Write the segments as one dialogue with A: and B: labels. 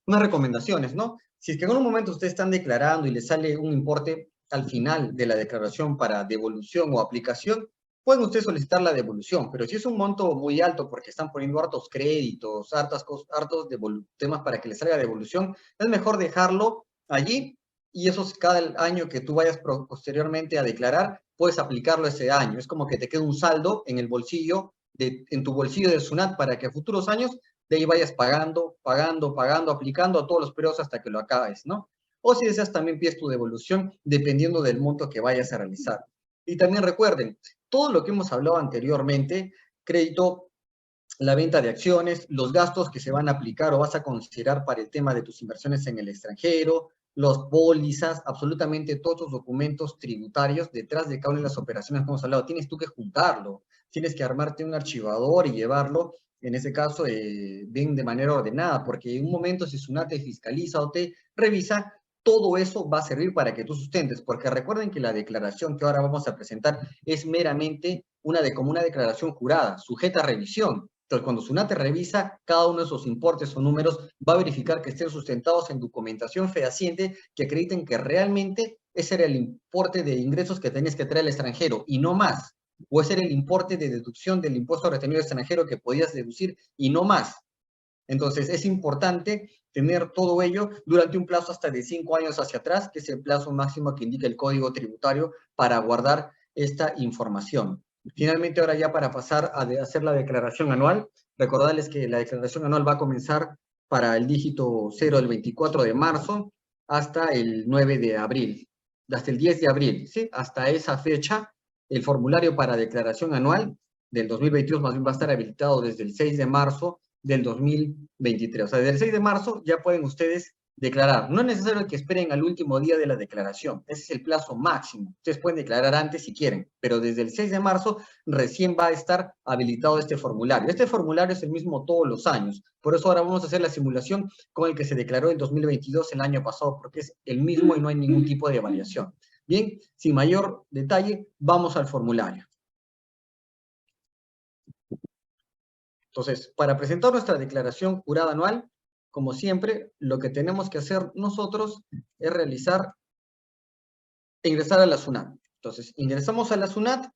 A: unas recomendaciones, ¿no? Si es que en un momento ustedes están declarando y les sale un importe al final de la declaración para devolución o aplicación, pueden ustedes solicitar la devolución, pero si es un monto muy alto porque están poniendo hartos créditos, hartos temas para que les salga devolución, es mejor dejarlo allí y eso cada año que tú vayas posteriormente a declarar, puedes aplicarlo ese año. Es como que te queda un saldo en el bolsillo, en tu bolsillo del SUNAT para que a futuros años de ahí vayas pagando, aplicando a todos los periodos hasta que lo acabes, ¿no? O si deseas también pides tu devolución dependiendo del monto que vayas a realizar. Y también recuerden, todo lo que hemos hablado anteriormente, crédito, la venta de acciones, los gastos que se van a aplicar o vas a considerar para el tema de tus inversiones en el extranjero, los pólizas, absolutamente todos los documentos tributarios detrás de cada una de las operaciones que hemos hablado. Tienes tú que juntarlo, tienes que armarte un archivador y llevarlo, en ese caso, bien de manera ordenada, porque en un momento si SUNAT te fiscaliza o te revisa, todo eso va a servir para que tú sustentes, porque recuerden que la declaración que ahora vamos a presentar es meramente como una declaración jurada, sujeta a revisión. Entonces, cuando SUNAT te revisa cada uno de esos importes o números, va a verificar que estén sustentados en documentación fehaciente que acrediten que realmente ese era el importe de ingresos que tenías que traer al extranjero y no más. O ese era el importe de deducción del impuesto retenido extranjero que podías deducir y no más. Entonces, es importante tener todo ello durante un plazo hasta de 5 años hacia atrás, que es el plazo máximo que indica el Código Tributario para guardar esta información. Finalmente, ahora ya para pasar a hacer la declaración anual, recordarles que la declaración anual va a comenzar para el dígito 0 el 24 de marzo hasta el 9 de abril, hasta el 10 de abril, ¿sí? Hasta esa fecha, el formulario para declaración anual del 2022 más bien va a estar habilitado desde el 6 de marzo del 2023. O sea, desde el 6 de marzo ya pueden ustedes declarar. No es necesario que esperen al último día de la declaración. Ese es el plazo máximo. Ustedes pueden declarar antes si quieren, pero desde el 6 de marzo recién va a estar habilitado este formulario. Este formulario es el mismo todos los años. Por eso ahora vamos a hacer la simulación con el que se declaró en 2022 el año pasado, porque es el mismo y no hay ningún tipo de variación. Bien, sin mayor detalle, vamos al formulario. Entonces, para presentar nuestra declaración jurada anual, como siempre, lo que tenemos que hacer nosotros es ingresar a la SUNAT. Entonces, ingresamos a la SUNAT,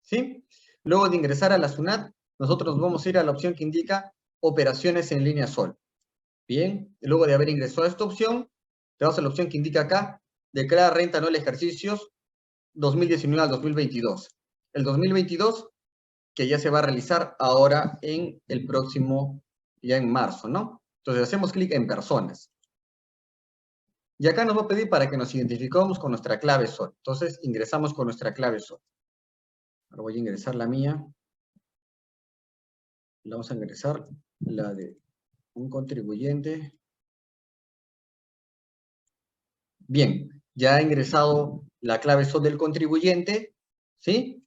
A: ¿sí? Luego de ingresar a la SUNAT, nosotros vamos a ir a la opción que indica operaciones en línea SOL. Bien, luego de haber ingresado a esta opción, te vas a la opción que indica acá, declara renta anual ejercicios 2019 al 2022. El 2022 que ya se va a realizar ahora en el próximo, ya en marzo, ¿no? Entonces hacemos clic en personas. Y acá nos va a pedir para que nos identifiquemos con nuestra clave SOL. Entonces ingresamos con nuestra clave SOL. Ahora voy a ingresar la mía. Le vamos a ingresar la de un contribuyente. Bien, ya ha ingresado la clave SOL del contribuyente, ¿sí?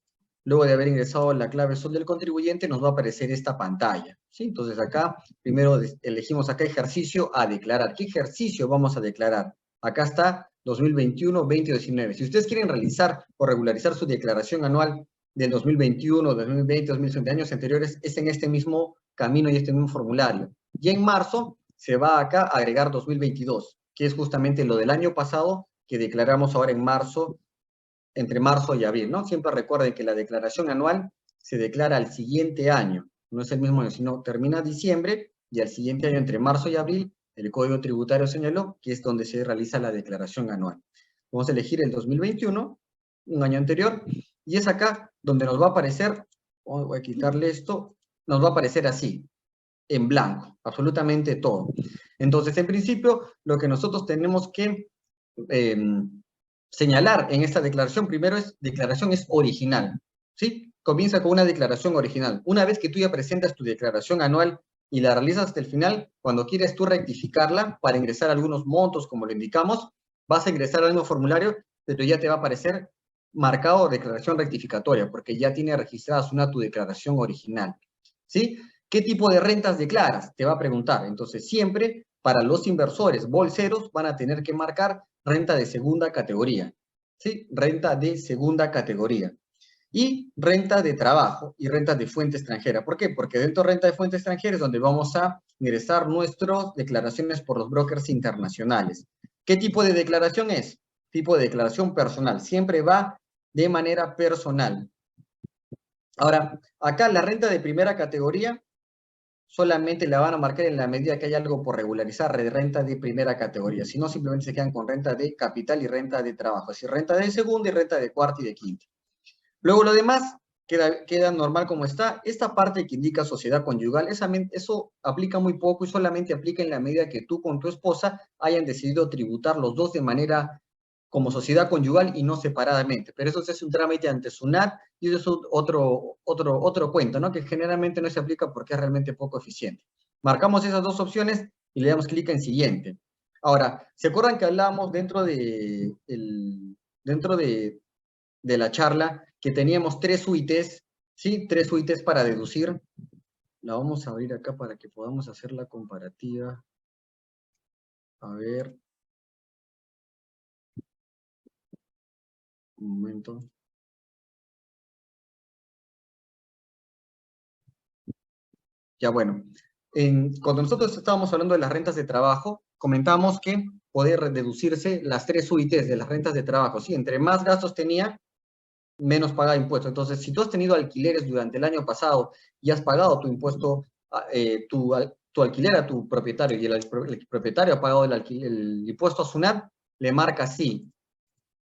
A: Luego de haber ingresado la clave SOL del contribuyente, nos va a aparecer esta pantalla, ¿sí? Entonces acá, primero elegimos acá ejercicio a declarar. ¿Qué ejercicio vamos a declarar? Acá está 2021-2019. Si ustedes quieren realizar o regularizar su declaración anual del 2021, 2020, 2020, años anteriores, es en este mismo camino y este mismo formulario. Y en marzo se va acá a agregar 2022, que es justamente lo del año pasado que declaramos ahora en marzo, entre marzo y abril, ¿no? Siempre recuerden que la declaración anual se declara al siguiente año, no es el mismo año, sino termina diciembre y al siguiente año, entre marzo y abril, el Código Tributario señaló que es donde se realiza la declaración anual. Vamos a elegir el 2021, un año anterior, y es acá donde nos va a aparecer, voy a quitarle esto, nos va a aparecer así, en blanco, absolutamente todo. Entonces, en principio, lo que nosotros tenemos que señalar en esta declaración, primero declaración es original, ¿sí? Comienza con una declaración original. Una vez que tú ya presentas tu declaración anual y la realizas hasta el final, cuando quieres tú rectificarla para ingresar algunos montos, como lo indicamos, vas a ingresar al mismo formulario, pero ya te va a aparecer marcado declaración rectificatoria, porque ya tiene registrada tu declaración original, ¿sí? ¿Qué tipo de rentas declaras? Te va a preguntar. Entonces, siempre para los inversores bolseros van a tener que marcar renta de segunda categoría, ¿sí? Renta de segunda categoría. Y renta de trabajo y renta de fuente extranjera. ¿Por qué? Porque dentro de renta de fuente extranjera es donde vamos a ingresar nuestras declaraciones por los brokers internacionales. ¿Qué tipo de declaración es? Tipo de declaración personal. Siempre va de manera personal. Ahora, acá la renta de primera categoría solamente la van a marcar en la medida que haya algo por regularizar de renta de primera categoría. Si no, simplemente se quedan con renta de capital y renta de trabajo. Es decir, renta de segunda y renta de cuarta y de quinta. Luego lo demás queda normal como está. Esta parte que indica sociedad conyugal, eso aplica muy poco y solamente aplica en la medida que tú con tu esposa hayan decidido tributar los dos de manera como sociedad conyugal y no separadamente. Pero eso se hace un trámite ante SUNAT y eso es otro cuento, ¿no? Que generalmente no se aplica porque es realmente poco eficiente. Marcamos esas dos opciones y le damos clic en siguiente. Ahora, ¿se acuerdan que hablábamos dentro de la charla que teníamos 3 UITs, ¿sí? 3 UITs para deducir? La vamos a abrir acá para que podamos hacer la comparativa. A ver. Un momento. Ya bueno, cuando nosotros estábamos hablando de las rentas de trabajo, comentamos que poder deducirse las 3 UITs de las rentas de trabajo, ¿sí? Entre más gastos tenía, menos pagaba impuestos. Entonces, si tú has tenido alquileres durante el año pasado y has pagado tu impuesto, tu alquiler a tu propietario y el propietario ha pagado el impuesto a SUNAT, le marca sí.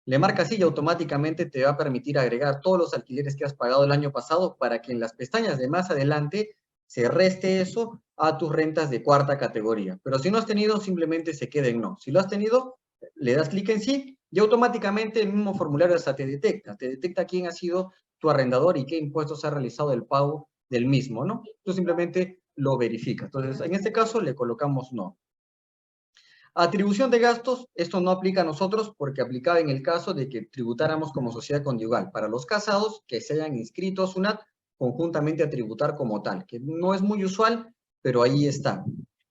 A: Le marca sí y automáticamente te va a permitir agregar todos los alquileres que has pagado el año pasado para que en las pestañas de más adelante se reste eso a tus rentas de cuarta categoría. Pero si no has tenido, simplemente se queda en no. Si lo has tenido, le das clic en sí y automáticamente el mismo formulario hasta te detecta quién ha sido tu arrendador y qué impuestos ha realizado el pago del mismo, ¿no? Tú simplemente lo verificas. Entonces, en este caso le colocamos no. Atribución de gastos, esto no aplica a nosotros porque aplicaba en el caso de que tributáramos como sociedad conyugal. Para los casados que se hayan inscrito a SUNAT, conjuntamente a tributar como tal, que no es muy usual, pero ahí está.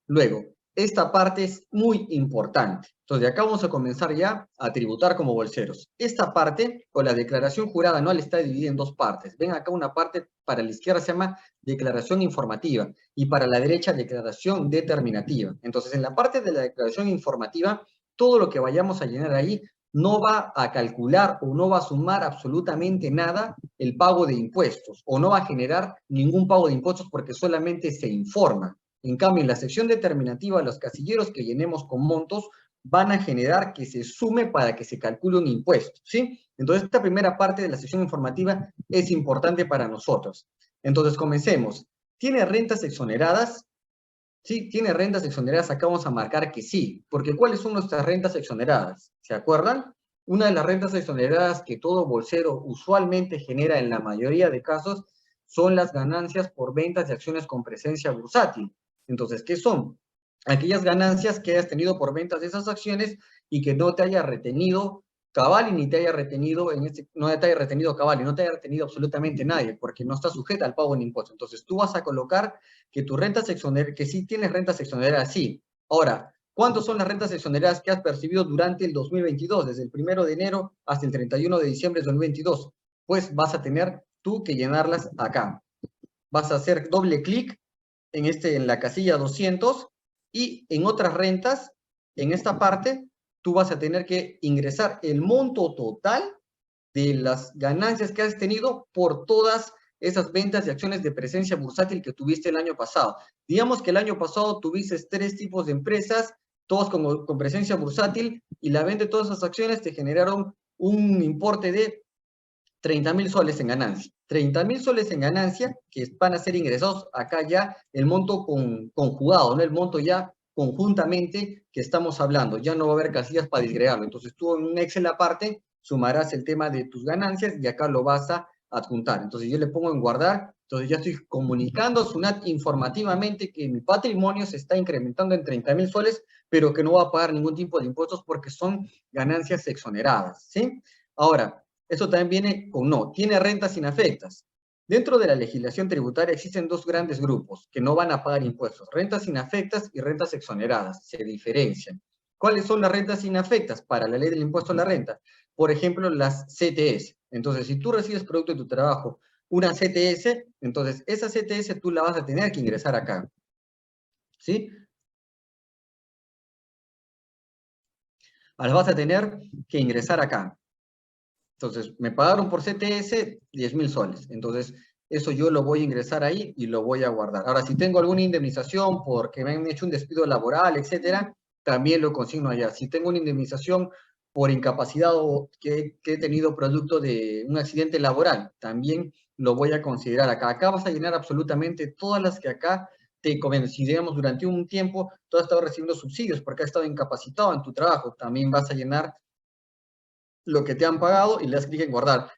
A: Luego, esta parte es muy importante. Entonces, de acá vamos a comenzar ya a tributar como bolseros. Esta parte, o la declaración jurada anual, está dividida en dos partes. Ven acá una parte, para la izquierda se llama declaración informativa y para la derecha declaración determinativa. Entonces, en la parte de la declaración informativa, todo lo que vayamos a llenar ahí no va a calcular o no va a sumar absolutamente nada el pago de impuestos o no va a generar ningún pago de impuestos porque solamente se informa. En cambio, en la sección determinativa, los casilleros que llenemos con montos van a generar que se sume para que se calcule un impuesto, ¿sí? Entonces, esta primera parte de la sección informativa es importante para nosotros. Entonces, comencemos. ¿Tiene rentas exoneradas? Sí, tiene rentas exoneradas. Acá vamos a marcar que sí, porque ¿cuáles son nuestras rentas exoneradas? ¿Se acuerdan? Una de las rentas exoneradas que todo bolsero usualmente genera en la mayoría de casos son las ganancias por ventas de acciones con presencia bursátil. Entonces, ¿qué son? Aquellas ganancias que hayas tenido por ventas de esas acciones y que no te haya retenido cabal y ni te haya retenido, no te haya retenido cabal y no te haya retenido absolutamente nadie, porque no está sujeta al pago de impuestos. Entonces, tú vas a colocar que tus rentas exoneradas, que sí tienes rentas exoneradas, sí. Ahora, ¿cuántas son las rentas exoneradas que has percibido durante el 2022, desde el 1 de enero hasta el 31 de diciembre de 2022? Pues vas a tener tú que llenarlas acá. Vas a hacer doble clic en la casilla 200 y en otras rentas, en esta parte, tú vas a tener que ingresar el monto total de las ganancias que has tenido por todas esas ventas de acciones de presencia bursátil que tuviste el año pasado. Digamos que el año pasado tuviste 3 tipos de empresas, todos con presencia bursátil, y la venta de todas esas acciones te generaron un importe de 30.000 soles en ganancia. 30.000 soles en ganancia que van a ser ingresados acá ya el monto conjugado, ¿no? El monto ya conjuntamente que estamos hablando. Ya no va a haber casillas para disgregarlo. Entonces tú en un Excel aparte sumarás el tema de tus ganancias y acá lo vas a adjuntar. Entonces yo le pongo en guardar. Entonces ya estoy comunicando a SUNAT informativamente que mi patrimonio se está incrementando en 30.000 soles, pero que no va a pagar ningún tipo de impuestos porque son ganancias exoneradas, ¿sí? Ahora, eso también viene con no. Tiene rentas inafectas. Dentro de la legislación tributaria existen dos grandes grupos que no van a pagar impuestos. Rentas inafectas y rentas exoneradas. Se diferencian. ¿Cuáles son las rentas inafectas para la ley del impuesto a la renta? Por ejemplo, las CTS. Entonces, si tú recibes producto de tu trabajo una CTS, entonces esa CTS tú la vas a tener que ingresar acá. ¿sí? Ahora vas a tener que ingresar acá. Entonces, me pagaron por CTS 10.000 soles. Entonces, eso yo lo voy a ingresar ahí y lo voy a guardar. Ahora, si tengo alguna indemnización porque me han hecho un despido laboral, etcétera, también lo consigno allá. Si tengo una indemnización por incapacidad o que he tenido producto de un accidente laboral, también lo voy a considerar acá. Acá vas a llenar absolutamente todas las que acá te consideramos durante un tiempo, tú has estado recibiendo subsidios porque has estado incapacitado en tu trabajo. También vas a llenar lo que te han pagado y le das clic en guardar.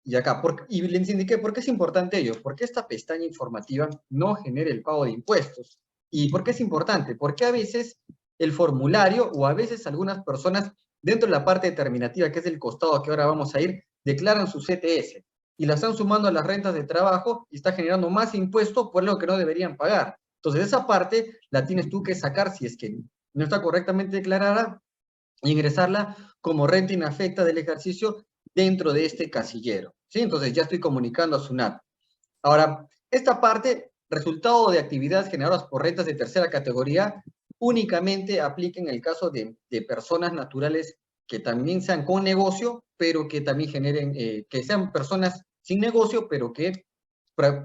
A: Y acá, y les indiqué por qué es importante ello, porque esta pestaña informativa no genera el pago de impuestos. ¿Y por qué es importante? Porque a veces el formulario o a veces algunas personas dentro de la parte determinativa, que es el costado que ahora vamos a ir, declaran su CTS y la están sumando a las rentas de trabajo y está generando más impuestos por lo que no deberían pagar. Entonces esa parte la tienes tú que sacar si es que no está correctamente declarada y ingresarla como renta inafecta del ejercicio dentro de este casillero, ¿sí? Entonces ya estoy comunicando a SUNAT. Ahora, esta parte, resultado de actividades generadas por rentas de tercera categoría, únicamente aplica en el caso de personas naturales que también sean con negocio, pero que también generen, que sean personas sin negocio, pero que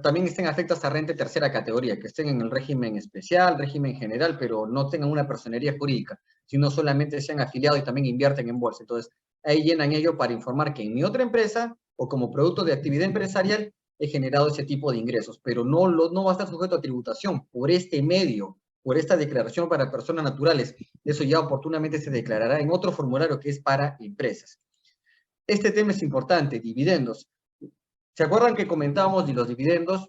A: también estén afectas a renta de tercera categoría, que estén en el régimen especial, régimen general, pero no tengan una personería jurídica, sino solamente sean afiliados y también invierten en bolsa. Entonces, ahí llenan ello para informar que en mi otra empresa o como producto de actividad empresarial he generado ese tipo de ingresos, pero no va a estar sujeto a tributación por este medio, por esta declaración para personas naturales. Eso ya oportunamente se declarará en otro formulario que es para empresas. Este tema es importante, dividendos. ¿Se acuerdan que comentábamos de los dividendos?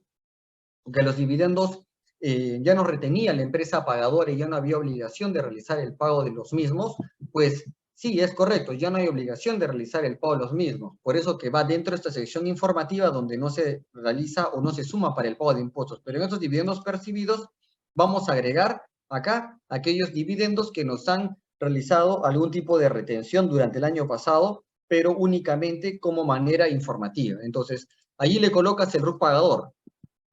A: Que los dividendos ya no retenía la empresa pagadora y ya no había obligación de realizar el pago de los mismos, pues sí, es correcto, ya no hay obligación de realizar el pago de los mismos. Por eso que va dentro de esta sección informativa donde no se realiza o no se suma para el pago de impuestos. Pero en estos dividendos percibidos vamos a agregar acá aquellos dividendos que nos han realizado algún tipo de retención durante el año pasado, pero únicamente como manera informativa. Entonces, allí le colocas el RUC pagador.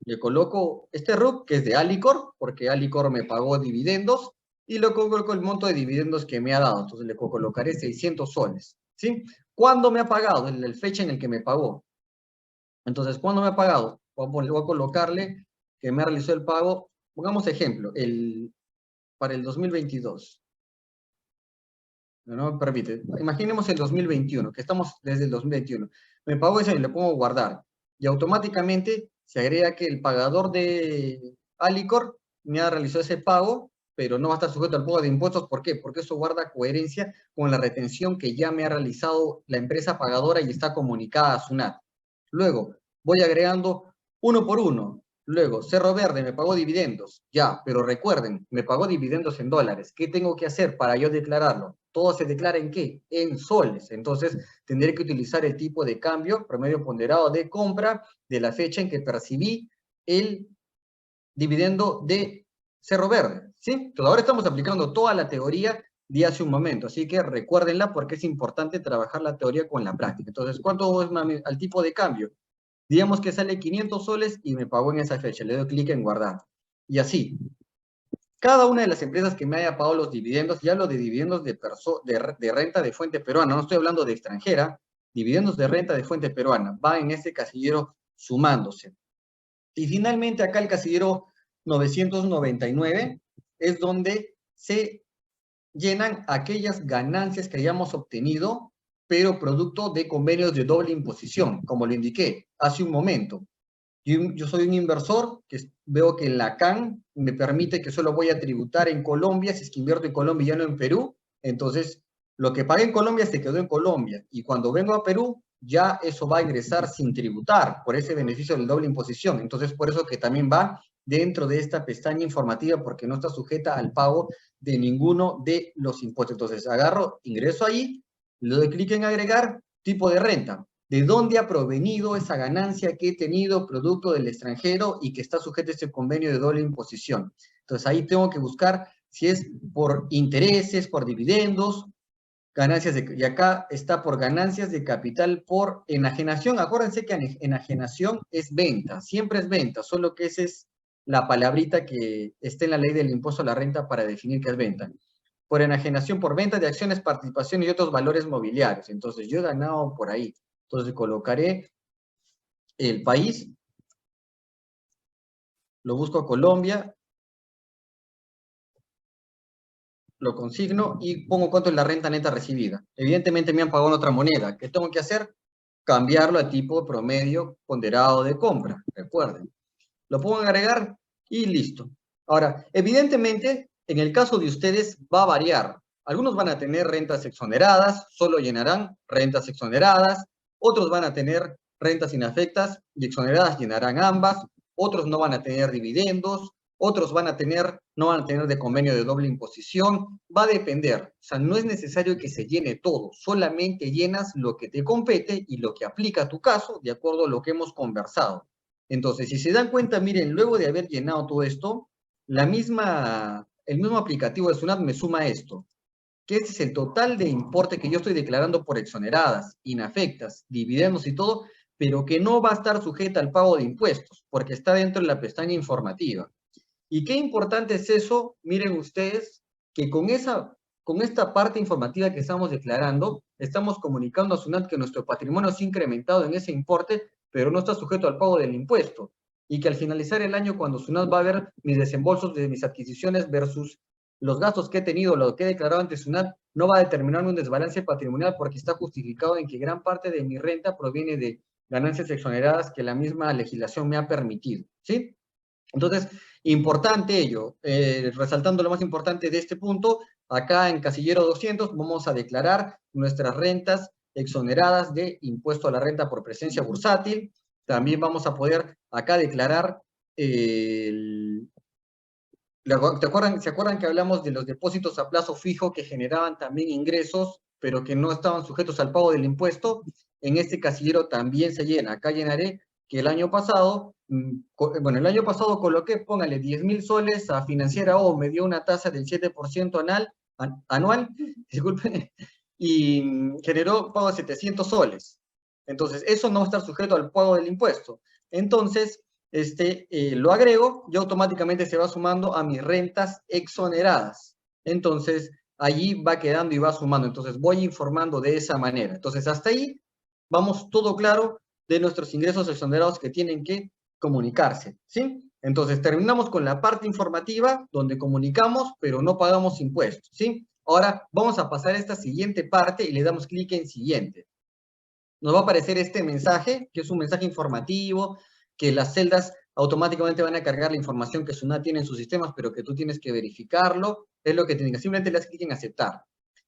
A: Le coloco este RUC, que es de Alicor, porque Alicor me pagó dividendos, y le coloco el monto de dividendos que me ha dado. Entonces le colocaré 600 soles, ¿sí? ¿Cuándo me ha pagado? En la fecha en el que me pagó. Entonces, ¿cuándo me ha pagado? Voy a colocarle que me realizó el pago, pongamos ejemplo, para el 2022. No me permite. Imaginemos el 2021, que estamos desde el 2021. Me pagó eso y le pongo guardar. Y automáticamente se agrega que el pagador de Alicor me ha realizado ese pago, pero no va a estar sujeto al pago de impuestos. ¿Por qué? Porque eso guarda coherencia con la retención que ya me ha realizado la empresa pagadora y está comunicada a SUNAT. Luego, voy agregando uno por uno. Luego, Cerro Verde me pagó dividendos, ya, pero recuerden, me pagó dividendos en dólares. ¿Qué tengo que hacer para yo declararlo? Todo se declara en ¿qué? En soles. Entonces, tendré que utilizar el tipo de cambio, promedio ponderado de compra, de la fecha en que percibí el dividendo de Cerro Verde, ¿sí? Entonces, ahora estamos aplicando toda la teoría de hace un momento, así que recuérdenla porque es importante trabajar la teoría con la práctica. Entonces, ¿cuánto es al tipo de cambio? Digamos que sale 500 soles y me pagó en esa fecha. Le doy clic en guardar. Y así, cada una de las empresas que me haya pagado los dividendos, ya hablo de dividendos de renta de fuente peruana, no estoy hablando de extranjera, dividendos de renta de fuente peruana, va en este casillero sumándose. Y finalmente acá el casillero 999 es donde se llenan aquellas ganancias que hayamos obtenido, pero producto de convenios de doble imposición, como lo indiqué hace un momento. Yo soy un inversor que veo que la CAN me permite que solo voy a tributar en Colombia, si es que invierto en Colombia y ya no en Perú, entonces lo que pagué en Colombia se quedó en Colombia y cuando vengo a Perú ya eso va a ingresar sin tributar por ese beneficio de doble imposición. Entonces por eso que también va dentro de esta pestaña informativa porque no está sujeta al pago de ninguno de los impuestos. Entonces agarro, ingreso ahí, le doy clic en agregar, tipo de renta. ¿De dónde ha provenido esa ganancia que he tenido producto del extranjero y que está sujeto a este convenio de doble imposición? Entonces ahí tengo que buscar si es por intereses, por dividendos, ganancias y acá está por ganancias de capital por enajenación. Acuérdense que enajenación es venta, siempre es venta, solo que ese es la palabrita que esté en la ley del impuesto a la renta para definir qué es venta. Por enajenación por venta de acciones, participación y otros valores mobiliarios. Entonces, yo he ganado por ahí. Entonces, colocaré el país, lo busco a Colombia, lo consigno y pongo cuánto es la renta neta recibida. Evidentemente me han pagado en otra moneda. ¿Qué tengo que hacer? Cambiarlo a tipo promedio ponderado de compra. Recuerden. Lo pongo en agregar y listo. Ahora, evidentemente, en el caso de ustedes va a variar. Algunos van a tener rentas exoneradas, solo llenarán rentas exoneradas. Otros van a tener rentas inafectas y exoneradas, llenarán ambas. Otros no van a tener dividendos. Otros no van a tener de convenio de doble imposición. Va a depender. O sea, no es necesario que se llene todo. Solamente llenas lo que te compete y lo que aplica a tu caso de acuerdo a lo que hemos conversado. Entonces, si se dan cuenta, miren, luego de haber llenado todo esto, el mismo aplicativo de SUNAT me suma esto, que ese es el total de importe que yo estoy declarando por exoneradas, inafectas, dividendos y todo, pero que no va a estar sujeta al pago de impuestos, porque está dentro de la pestaña informativa. Y qué importante es eso, miren ustedes, que con esta parte informativa que estamos declarando, estamos comunicando a SUNAT que nuestro patrimonio se ha incrementado en ese importe, pero no está sujeto al pago del impuesto. Y que al finalizar el año, cuando SUNAT va a ver mis desembolsos de mis adquisiciones versus los gastos que he tenido, lo que he declarado ante SUNAT, no va a determinar un desbalance patrimonial porque está justificado en que gran parte de mi renta proviene de ganancias exoneradas que la misma legislación me ha permitido, ¿sí? Entonces, importante ello, resaltando lo más importante de este punto, acá en casillero 200 vamos a declarar nuestras rentas exoneradas de impuesto a la renta por presencia bursátil. También vamos a poder acá declarar ¿se acuerdan que hablamos de los depósitos a plazo fijo que generaban también ingresos, pero que no estaban sujetos al pago del impuesto? En este casillero también se llena. Acá llenaré que el año pasado, el año pasado coloqué, póngale 10.000 soles a Financiera O, me dio una tasa del 7% anual, disculpen, y generó pago de 700 soles. Entonces, eso no va a estar sujeto al pago del impuesto. Entonces, lo agrego y automáticamente se va sumando a mis rentas exoneradas. Entonces, allí va quedando y va sumando. Entonces, voy informando de esa manera. Entonces, hasta ahí vamos todo claro de nuestros ingresos exonerados que tienen que comunicarse, ¿sí? Entonces, terminamos con la parte informativa, donde comunicamos, pero no pagamos impuestos, ¿sí? Ahora, vamos a pasar a esta siguiente parte y le damos clic en siguiente. Nos va a aparecer este mensaje, que es un mensaje informativo, que las celdas automáticamente van a cargar la información que SUNAT tiene en sus sistemas, pero que tú tienes que verificarlo. Es lo que tienes. Simplemente le das clic en aceptar.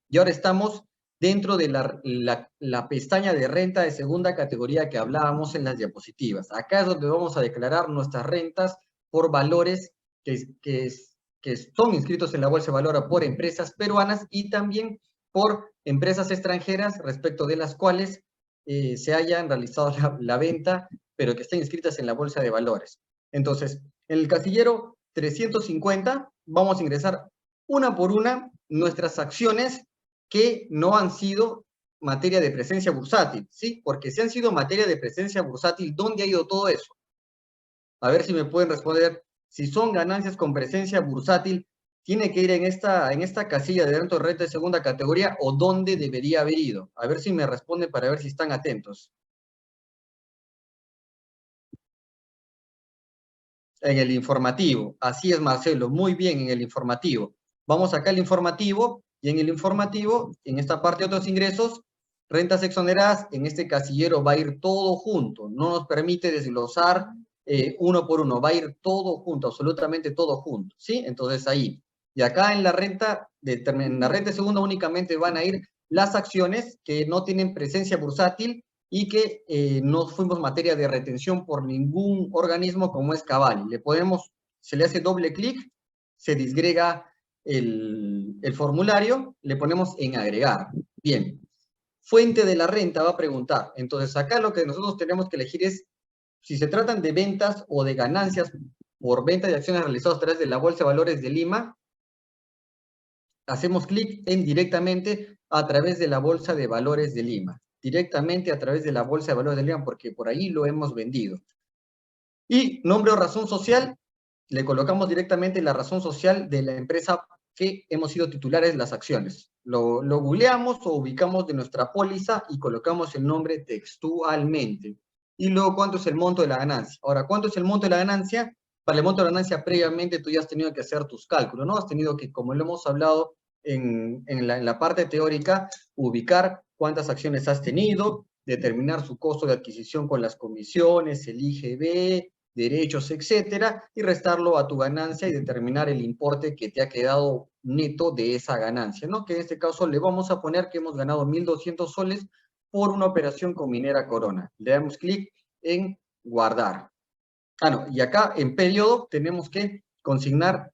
A: Y ahora estamos dentro de la pestaña de renta de segunda categoría que hablábamos en las diapositivas. Acá es donde vamos a declarar nuestras rentas por valores que son inscritos en la Bolsa de Valores por empresas peruanas y también por empresas extranjeras respecto de las cuales se hayan realizado la venta, pero que estén inscritas en la Bolsa de Valores. Entonces, en el casillero 350 vamos a ingresar una por una nuestras acciones que no han sido materia de presencia bursátil, ¿sí? Porque si han sido materia de presencia bursátil, ¿dónde ha ido todo eso? A ver si me pueden responder. Si son ganancias con presencia bursátil, ¿tiene que ir en esta casilla de dentro de renta de segunda categoría o dónde debería haber ido? A ver si me responden para ver si están atentos. En el informativo. Así es, Marcelo. Muy bien, en el informativo. Vamos acá al informativo y en el informativo, en esta parte de otros ingresos, rentas exoneradas, en este casillero va a ir todo junto. No nos permite desglosar uno por uno. Va a ir todo junto, absolutamente todo junto. ¿Sí? Entonces ahí. Y acá en la renta segunda únicamente van a ir las acciones que no tienen presencia bursátil y que no fuimos materia de retención por ningún organismo como es Cavalli. Se le hace doble clic, se disgrega el formulario, le ponemos en agregar. Bien, fuente de la renta va a preguntar. Entonces acá lo que nosotros tenemos que elegir es si se tratan de ventas o de ganancias por venta de acciones realizadas a través de la Bolsa de Valores de Lima, hacemos clic en directamente a través de la Bolsa de Valores de Lima. Directamente a través de la Bolsa de Valores de Lima, porque por ahí lo hemos vendido. Y nombre o razón social, le colocamos directamente la razón social de la empresa que hemos sido titulares de las acciones. Lo googleamos o ubicamos de nuestra póliza y colocamos el nombre textualmente. Y luego, ¿cuánto es el monto de la ganancia? Ahora, ¿cuánto es el monto de la ganancia? Para el monto de la ganancia, previamente tú ya has tenido que hacer tus cálculos, ¿no? Has tenido que, como lo hemos hablado en la parte teórica, ubicar cuántas acciones has tenido, determinar su costo de adquisición con las comisiones, el IGB, derechos, etcétera, y restarlo a tu ganancia y determinar el importe que te ha quedado neto de esa ganancia, ¿no? Que en este caso le vamos a poner que hemos ganado 1.200 soles por una operación con Minera Corona. Le damos clic en guardar. Ah, no, y acá en periodo tenemos que consignar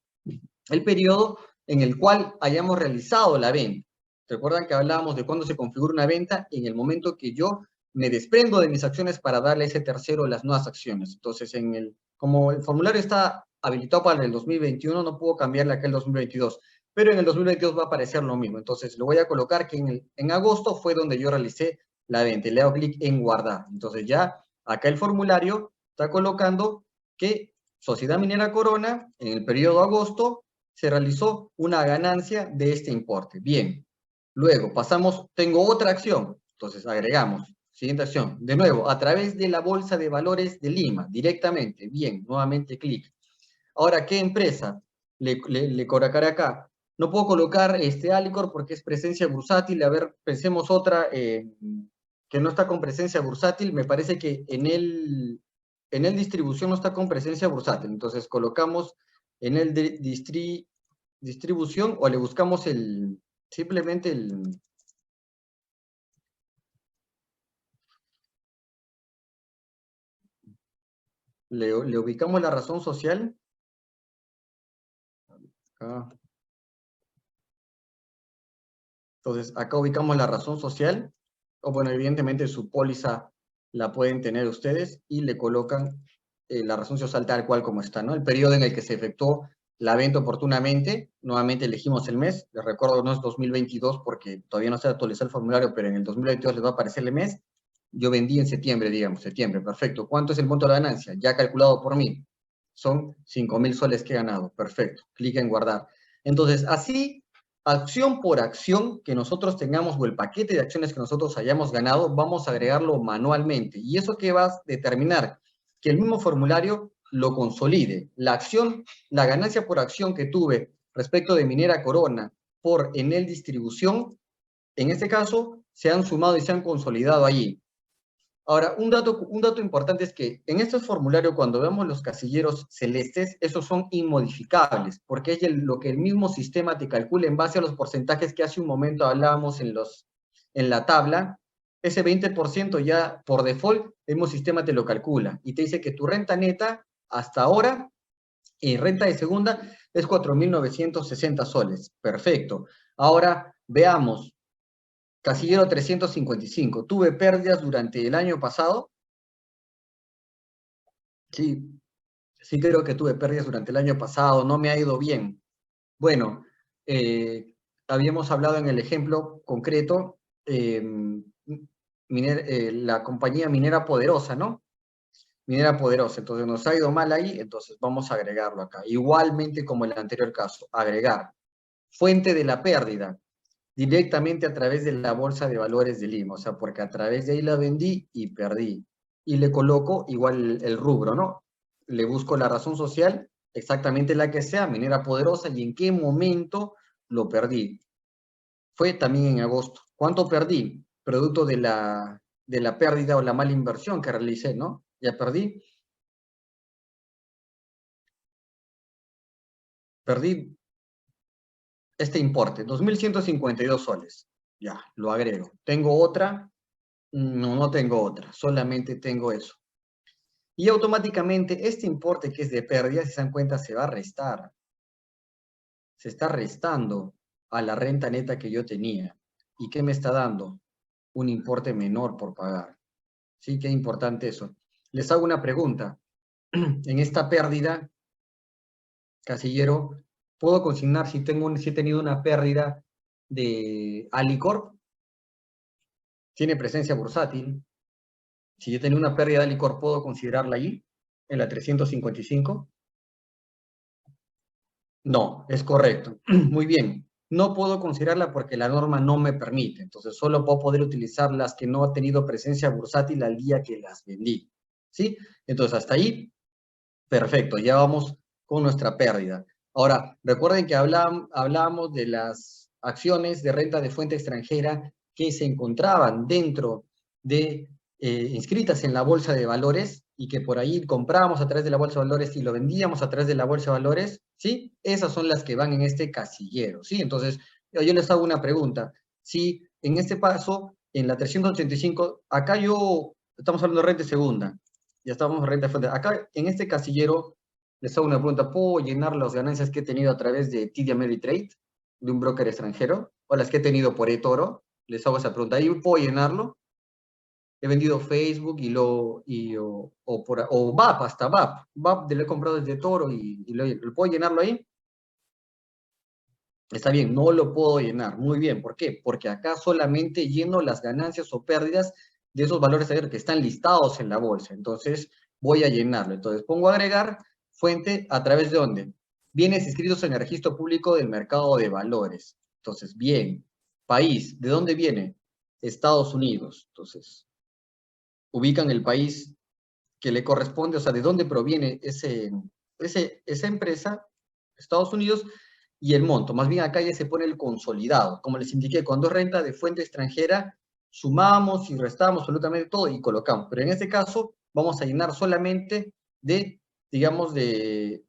A: el periodo en el cual hayamos realizado la venta. ¿Recuerdan que hablábamos de cuándo se configura una venta? En el momento que yo me desprendo de mis acciones para darle a ese tercero las nuevas acciones. Entonces, como el formulario está habilitado para el 2021, no puedo cambiarle acá el 2022, pero en el 2022 va a aparecer lo mismo. Entonces, lo voy a colocar que en agosto fue donde yo realicé la venta y le hago clic en guardar. Entonces, ya acá el formulario está colocando que Sociedad Minera Corona, en el periodo agosto, se realizó una ganancia de este importe. Bien, luego pasamos, tengo otra acción, entonces agregamos, siguiente acción, de nuevo, a través de la Bolsa de Valores de Lima, directamente, bien, nuevamente clic. Ahora, ¿qué empresa le colocaré acá? No puedo colocar Alicor porque es presencia bursátil, a ver, pensemos otra que no está con presencia bursátil, me parece que en el distribución no está con presencia bursátil, entonces colocamos en el distribución o le buscamos simplemente le ubicamos la razón social. Acá. Entonces, acá ubicamos la razón social, o bueno, evidentemente su póliza la pueden tener ustedes y le colocan la razón social tal cual como está, ¿no? El periodo en el que se efectuó la venta oportunamente, nuevamente elegimos el mes, les recuerdo no es 2022 porque todavía no se actualizó el formulario, pero en el 2022 les va a aparecer el mes. Yo vendí en septiembre, digamos, septiembre, perfecto. ¿Cuánto es el monto de la ganancia? Ya calculado por mí. Son 5.000 soles que he ganado, perfecto. Clic en guardar. Entonces, así acción por acción que nosotros tengamos o el paquete de acciones que nosotros hayamos ganado, vamos a agregarlo manualmente. ¿Y eso qué va a determinar? Que el mismo formulario lo consolide. La acción, la ganancia por acción que tuve respecto de Minera Corona por Enel Distribución, en este caso, se han sumado y se han consolidado allí. Ahora, un dato importante es que en estos formularios, cuando vemos los casilleros celestes, esos son inmodificables, porque es lo que el mismo sistema te calcula en base a los porcentajes que hace un momento hablábamos en la tabla. Ese 20% ya por default, el mismo sistema te lo calcula y te dice que tu renta neta hasta ahora y renta de segunda es 4.960 soles. Perfecto. Ahora veamos. Casillero 355. ¿Tuve pérdidas durante el año pasado? Sí, sí creo que tuve pérdidas durante el año pasado, no me ha ido bien. Bueno, eh, habíamos hablado en el ejemplo concreto, la compañía Minera Poderosa, ¿no? Minera Poderosa, entonces nos ha ido mal ahí, entonces vamos a agregarlo acá. Igualmente como en el anterior caso, agregar. Fuente de la pérdida, directamente a través de la Bolsa de Valores de Lima, o sea, porque a través de ahí la vendí y perdí. Y le coloco igual el rubro, ¿no? Le busco la razón social, exactamente la que sea, Minera Poderosa, y en qué momento lo perdí. Fue también en agosto. ¿Cuánto perdí? Producto de la pérdida o la mala inversión que realicé, ¿no? Ya perdí este importe, 2.152 soles. Ya, lo agrego. ¿Tengo otra? No, no tengo otra, solamente tengo eso. Y automáticamente este importe que es de pérdida, si se dan cuenta, se va a restar. Se está restando a la renta neta que yo tenía. ¿Y qué me está dando? Un importe menor por pagar. Sí, qué importante eso. Les hago una pregunta. En esta pérdida, casillero, ¿puedo consignar si he tenido una pérdida de Alicorp? ¿Tiene presencia bursátil? Si yo tenía una pérdida de Alicorp, ¿puedo considerarla allí? En la 355. No, es correcto. Muy bien. No puedo considerarla porque la norma no me permite. Entonces, solo puedo poder utilizar las que no ha tenido presencia bursátil al día que las vendí. ¿Sí? Entonces, hasta ahí, perfecto. Ya vamos con nuestra pérdida. Ahora, recuerden que hablábamos de las acciones de renta de fuente extranjera que se encontraban dentro de, inscritas en la bolsa de valores y que por ahí comprábamos a través de la bolsa de valores y lo vendíamos a través de la bolsa de valores, ¿sí? Esas son las que van en este casillero, ¿sí? Entonces, yo les hago una pregunta. Si en este paso, en la 385, acá estamos hablando de renta segunda, ya estamos en renta de fuente. Acá, en este casillero, les hago una pregunta. ¿Puedo llenar las ganancias que he tenido a través de TD Ameritrade, de un broker extranjero, o las que he tenido por eToro? Les hago esa pregunta. ¿Ahí puedo llenarlo? He vendido Facebook o VAP, hasta VAP. VAP lo he comprado desde Toro y ¿lo puedo llenarlo ahí? Está bien, no lo puedo llenar. Muy bien, ¿por qué? Porque acá solamente lleno las ganancias o pérdidas de esos valores que están listados en la bolsa. Entonces, voy a llenarlo. Entonces, pongo agregar fuente a través de dónde. Bienes inscritos en el registro público del mercado de valores. Entonces, bien. País, ¿de dónde viene? Estados Unidos. Entonces, ubican el país que le corresponde, o sea, de dónde proviene esa empresa, Estados Unidos, y el monto. Más bien acá ya se pone el consolidado. Como les indiqué, cuando es renta de fuente extranjera, sumamos y restamos absolutamente todo y colocamos. Pero en este caso, vamos a llenar solamente de, digamos, de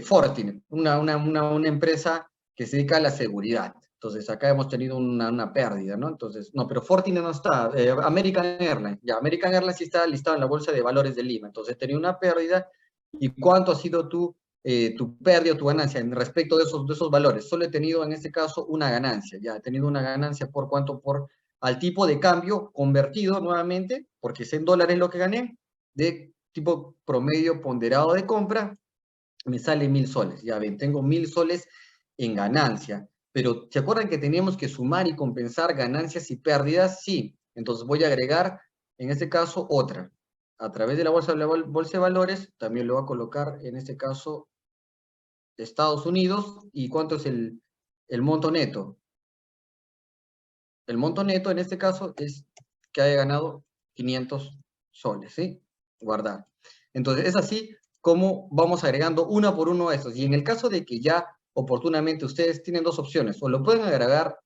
A: Fortinet, una empresa que se dedica a la seguridad. Entonces, acá hemos tenido una pérdida, ¿no? Entonces, no, pero Fortinet no está. American Airlines, ya, American Airlines sí está listado en la Bolsa de Valores de Lima. Entonces, he tenido una pérdida. ¿Y cuánto ha sido tu pérdida o tu ganancia en respecto de esos valores? Solo he tenido, en este caso, una ganancia. Ya, he tenido una ganancia por cuánto, al tipo de cambio convertido nuevamente, porque es en dólares lo que gané, de tipo promedio ponderado de compra, me sale 1.000 soles. Ya ven, tengo 1.000 soles en ganancia. Pero ¿se acuerdan que teníamos que sumar y compensar ganancias y pérdidas? Sí. Entonces voy a agregar, en este caso, otra. A través de la bolsa de valores, también lo voy a colocar, en este caso, Estados Unidos. ¿Y cuánto es el monto neto? El monto neto, en este caso, es que haya ganado 500 soles, ¿sí? Guardar. Entonces, es así como vamos agregando uno por uno a estos. Y en el caso de que ya oportunamente ustedes tienen dos opciones, o lo pueden agregar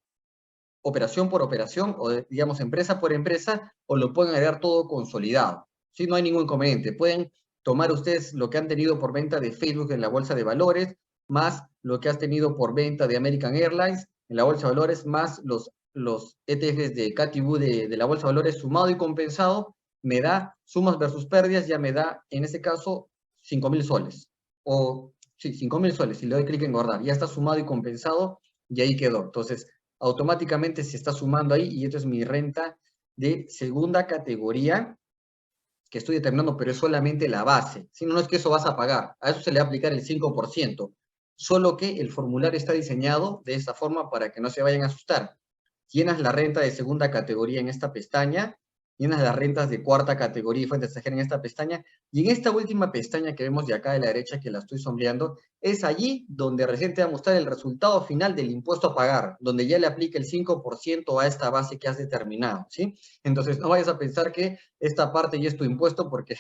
A: operación por operación, o digamos empresa por empresa, o lo pueden agregar todo consolidado. ¿Sí? No hay ningún inconveniente. Pueden tomar ustedes lo que han tenido por venta de Facebook en la bolsa de valores, más lo que has tenido por venta de American Airlines en la bolsa de valores, más los ETFs de Catibu de la bolsa de valores sumado y compensado, me da sumas versus pérdidas, ya me da, en este caso, 5.000 soles. O, sí, 5.000 soles. Si le doy clic en guardar, ya está sumado y compensado y ahí quedó. Entonces, automáticamente se está sumando ahí y esto es mi renta de segunda categoría que estoy determinando, pero es solamente la base. Si no, no es que eso vas a pagar, a eso se le va a aplicar el 5%, solo que el formulario está diseñado de esta forma para que no se vayan a asustar. Llenas la renta de segunda categoría en esta pestaña, llenas las rentas de cuarta categoría y fuente extranjera en esta pestaña, y en esta última pestaña que vemos de acá de la derecha, que la estoy sombreando, es allí donde recién te va a mostrar el resultado final del impuesto a pagar, donde ya le aplica el 5% a esta base que has determinado, ¿sí? Entonces, no vayas a pensar que esta parte ya es tu impuesto porque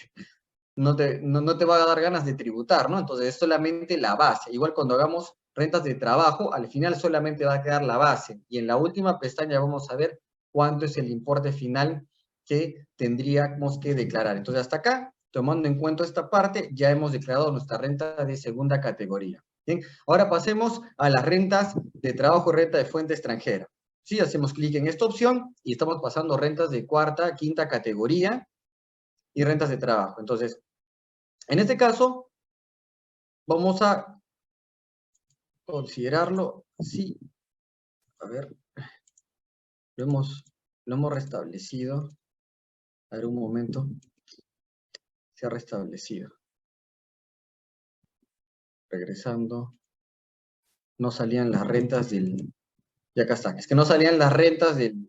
A: no te va a dar ganas de tributar, ¿no? Entonces es solamente la base. Igual cuando hagamos rentas de trabajo, al final solamente va a quedar la base. Y en la última pestaña vamos a ver cuánto es el importe final que tendríamos que declarar. Entonces hasta acá, tomando en cuenta esta parte, ya hemos declarado nuestra renta de segunda categoría. Bien, ahora pasemos a las rentas de trabajo y renta de fuente extranjera. Sí, hacemos clic en esta opción y estamos pasando rentas de cuarta, quinta categoría y rentas de trabajo. Entonces, en este caso, vamos a considerarlo así. A ver, lo hemos restablecido. A ver, un momento. Se ha restablecido. Regresando. No salían las rentas del... Y acá está. Es que no salían las rentas de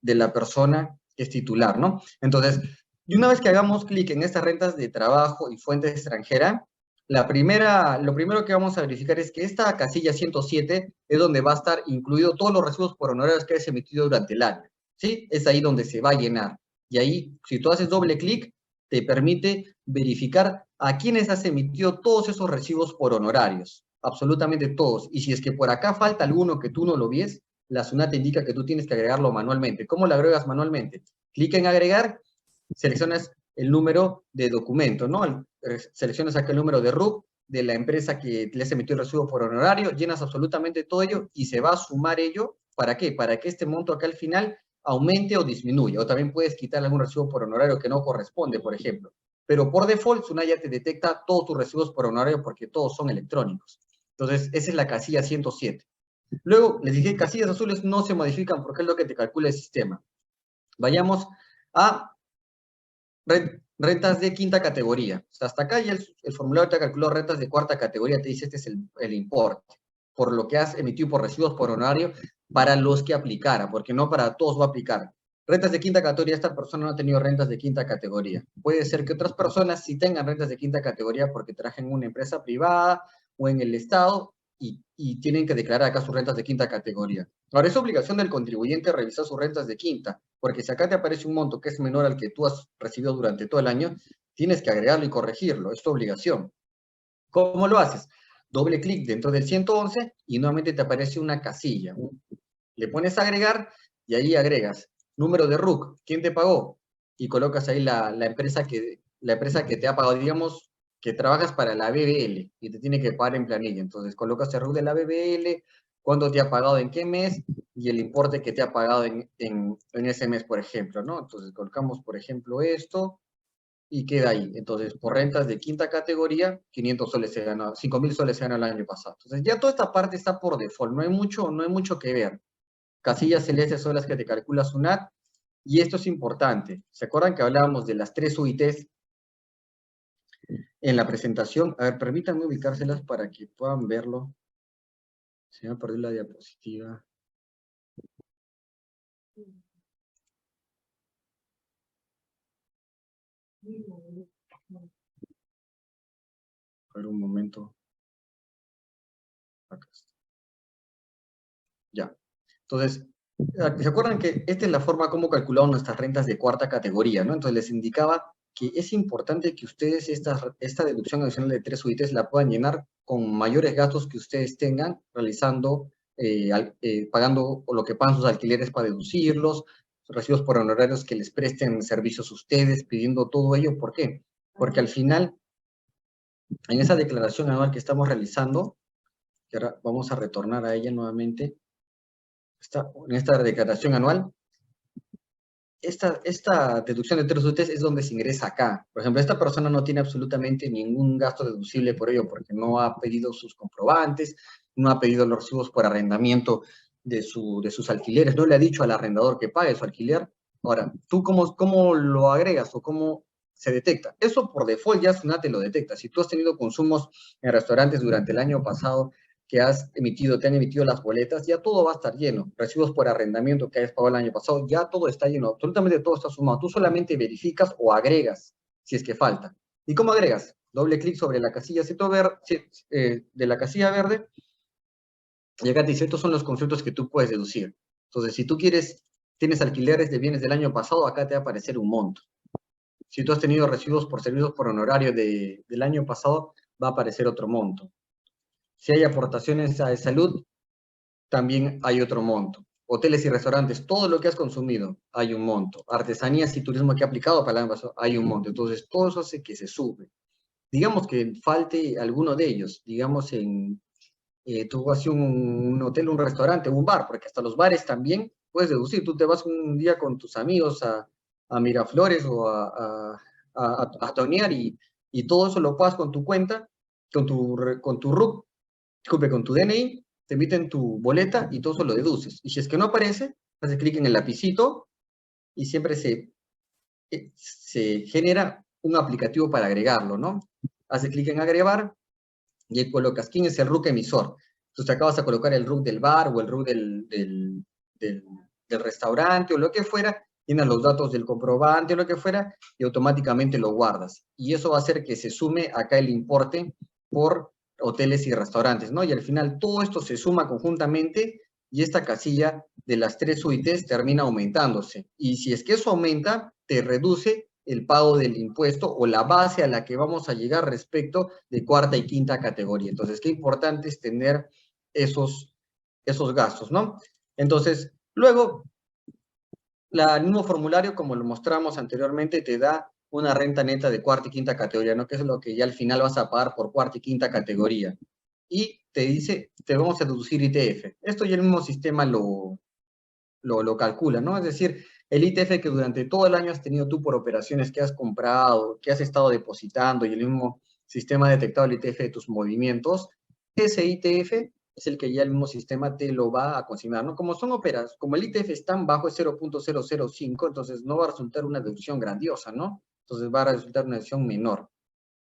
A: la persona que es titular, ¿no? Entonces, y una vez que hagamos clic en estas rentas de trabajo y fuente extranjera, lo primero que vamos a verificar es que esta casilla 107 es donde va a estar incluido todos los recibos por honorarios que hayas emitido durante el año, ¿sí? Es ahí donde se va a llenar. Y ahí, si tú haces doble clic, te permite verificar a quiénes has emitido todos esos recibos por honorarios, absolutamente todos. Y si es que por acá falta alguno que tú no lo vies, la SUNAT te indica que tú tienes que agregarlo manualmente. ¿Cómo lo agregas manualmente? Clic en agregar, seleccionas el número de documento, ¿no? Seleccionas acá el número de RUC de la empresa que les emitió el recibo por honorario, llenas absolutamente todo ello y se va a sumar ello. ¿Para qué? Para que este monto acá al final aumente o disminuya. O también puedes quitar algún recibo por honorario que no corresponde, por ejemplo. Pero por default, SUNAT ya te detecta todos tus recibos por honorario porque todos son electrónicos. Entonces, esa es la casilla 107. Luego, les dije, casillas azules no se modifican porque es lo que te calcula el sistema. Vayamos a rentas de quinta categoría. O sea, hasta acá ya el formulario te calculó rentas de cuarta categoría, te dice este es el importe, por lo que has emitido por recibos por honorario para los que aplicara, porque no para todos va a aplicar. Rentas de quinta categoría, esta persona no ha tenido rentas de quinta categoría. Puede ser que otras personas sí tengan rentas de quinta categoría porque trabajan en una empresa privada o en el Estado y tienen que declarar acá sus rentas de quinta categoría. Ahora, es obligación del contribuyente revisar sus rentas de quinta, porque si acá te aparece un monto que es menor al que tú has recibido durante todo el año, tienes que agregarlo y corregirlo, es tu obligación. ¿Cómo lo haces? Doble clic dentro del 111 y nuevamente te aparece una casilla. Le pones a agregar y ahí agregas número de RUC, quién te pagó, y colocas ahí la empresa que te ha pagado, digamos, que trabajas para la BBL y te tiene que pagar en planilla. Entonces colocas el RUC de la BBL, cuándo te ha pagado, en qué mes, y el importe que te ha pagado en ese mes, por ejemplo, ¿no? Entonces colocamos, por ejemplo, esto, y queda ahí. Entonces, por rentas de quinta categoría, 500 soles se ganó, 5.000 soles se ganó el año pasado. Entonces, ya toda esta parte está por default, no hay mucho que ver. Casillas celestes son las que te calcula SUNAT, y esto es importante. ¿Se acuerdan que hablábamos de las 3 UITs en la presentación? A ver, permítanme ubicárselas para que puedan verlo. Se me perdió la diapositiva. A ver, un momento. Acá está. Ya. Entonces, ¿se acuerdan que esta es la forma como calculamos nuestras rentas de cuarta categoría, ¿no? Entonces les indicaba que es importante que ustedes esta deducción adicional de 3 UITs la puedan llenar con mayores gastos que ustedes tengan realizando, pagando lo que pagan sus alquileres para deducirlos, recibos por honorarios que les presten servicios a ustedes, pidiendo todo ello. ¿Por qué? Porque al final, en esa declaración anual que estamos realizando, que ahora vamos a retornar a ella nuevamente, en esta declaración anual, esta deducción de 3 UTs es donde se ingresa acá. Por ejemplo, esta persona no tiene absolutamente ningún gasto deducible por ello, porque no ha pedido sus comprobantes, no ha pedido los recibos por arrendamiento de sus alquileres, no le ha dicho al arrendador que pague su alquiler. Ahora, ¿tú cómo lo agregas o cómo se detecta? Eso por default ya SUNAT te lo detecta. Si tú has tenido consumos en restaurantes durante el año pasado, que te han emitido las boletas, ya todo va a estar lleno. Recibos por arrendamiento que hayas pagado el año pasado, ya todo está lleno, absolutamente todo está sumado. Tú solamente verificas o agregas si es que falta. ¿Y cómo agregas? Doble clic sobre la casilla de la casilla verde, y acá te dice, estos son los conceptos que tú puedes deducir. Entonces, si tú tienes alquileres de bienes del año pasado, acá te va a aparecer un monto. Si tú has tenido recibos por servicios por honorario del año pasado, va a aparecer otro monto. Si hay aportaciones a salud, también hay otro monto. Hoteles y restaurantes, todo lo que has consumido, hay un monto. Artesanías y turismo que ha aplicado para el año pasado, hay un monto. Entonces, todo eso hace que se sube. Digamos que falte alguno de ellos. Digamos, tú vas a un hotel, un restaurante, un bar, porque hasta los bares también puedes deducir. Tú te vas un día con tus amigos a Miraflores o a tonear y todo eso lo pagas con tu cuenta, con tu RUC, disculpe, con tu DNI, te emiten tu boleta y todo eso lo deduces. Y si es que no aparece, haces clic en el lapicito y siempre se genera un aplicativo para agregarlo, ¿no? Haces clic en agregar y ahí colocas quién es el RUC emisor. Entonces acá vas a colocar el RUC del bar o el RUC del restaurante o lo que fuera, llenas los datos del comprobante o lo que fuera y automáticamente lo guardas. Y eso va a hacer que se sume acá el importe por hoteles y restaurantes, ¿no? Y al final todo esto se suma conjuntamente y esta casilla de las 3 UITs termina aumentándose. Y si es que eso aumenta, te reduce el pago del impuesto o la base a la que vamos a llegar respecto de cuarta y quinta categoría. Entonces, qué importante es tener esos gastos, ¿no? Entonces, luego, el mismo formulario, como lo mostramos anteriormente, te da una renta neta de cuarta y quinta categoría, ¿no? Que es lo que ya al final vas a pagar por cuarta y quinta categoría. Y te dice, te vamos a deducir ITF. Esto ya el mismo sistema lo calcula, ¿no? Es decir, el ITF que durante todo el año has tenido tú por operaciones que has comprado, que has estado depositando y el mismo sistema ha detectado el ITF de tus movimientos, ese ITF es el que ya el mismo sistema te lo va a consignar, ¿no? Como son operas, como el ITF es tan bajo, es 0.005, entonces no va a resultar una deducción grandiosa, ¿no? Entonces va a resultar una deducción menor.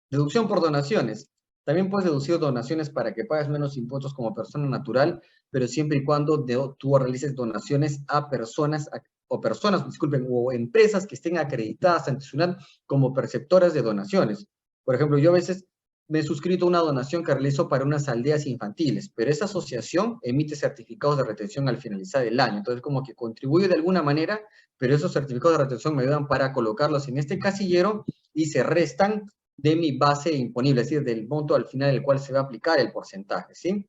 A: Deducción por donaciones. También puedes deducir donaciones para que pagues menos impuestos como persona natural, pero siempre y cuando tú realices donaciones a personas, o empresas que estén acreditadas ante SUNAT como perceptoras de donaciones. Por ejemplo, yo a veces me he suscrito a una donación que realizo para unas aldeas infantiles, pero esa asociación emite certificados de retención al finalizar el año. Entonces, como que contribuye de alguna manera, pero esos certificados de retención me ayudan para colocarlos en este casillero y se restan de mi base imponible, es decir, del monto al final del cual se va a aplicar el porcentaje, ¿sí?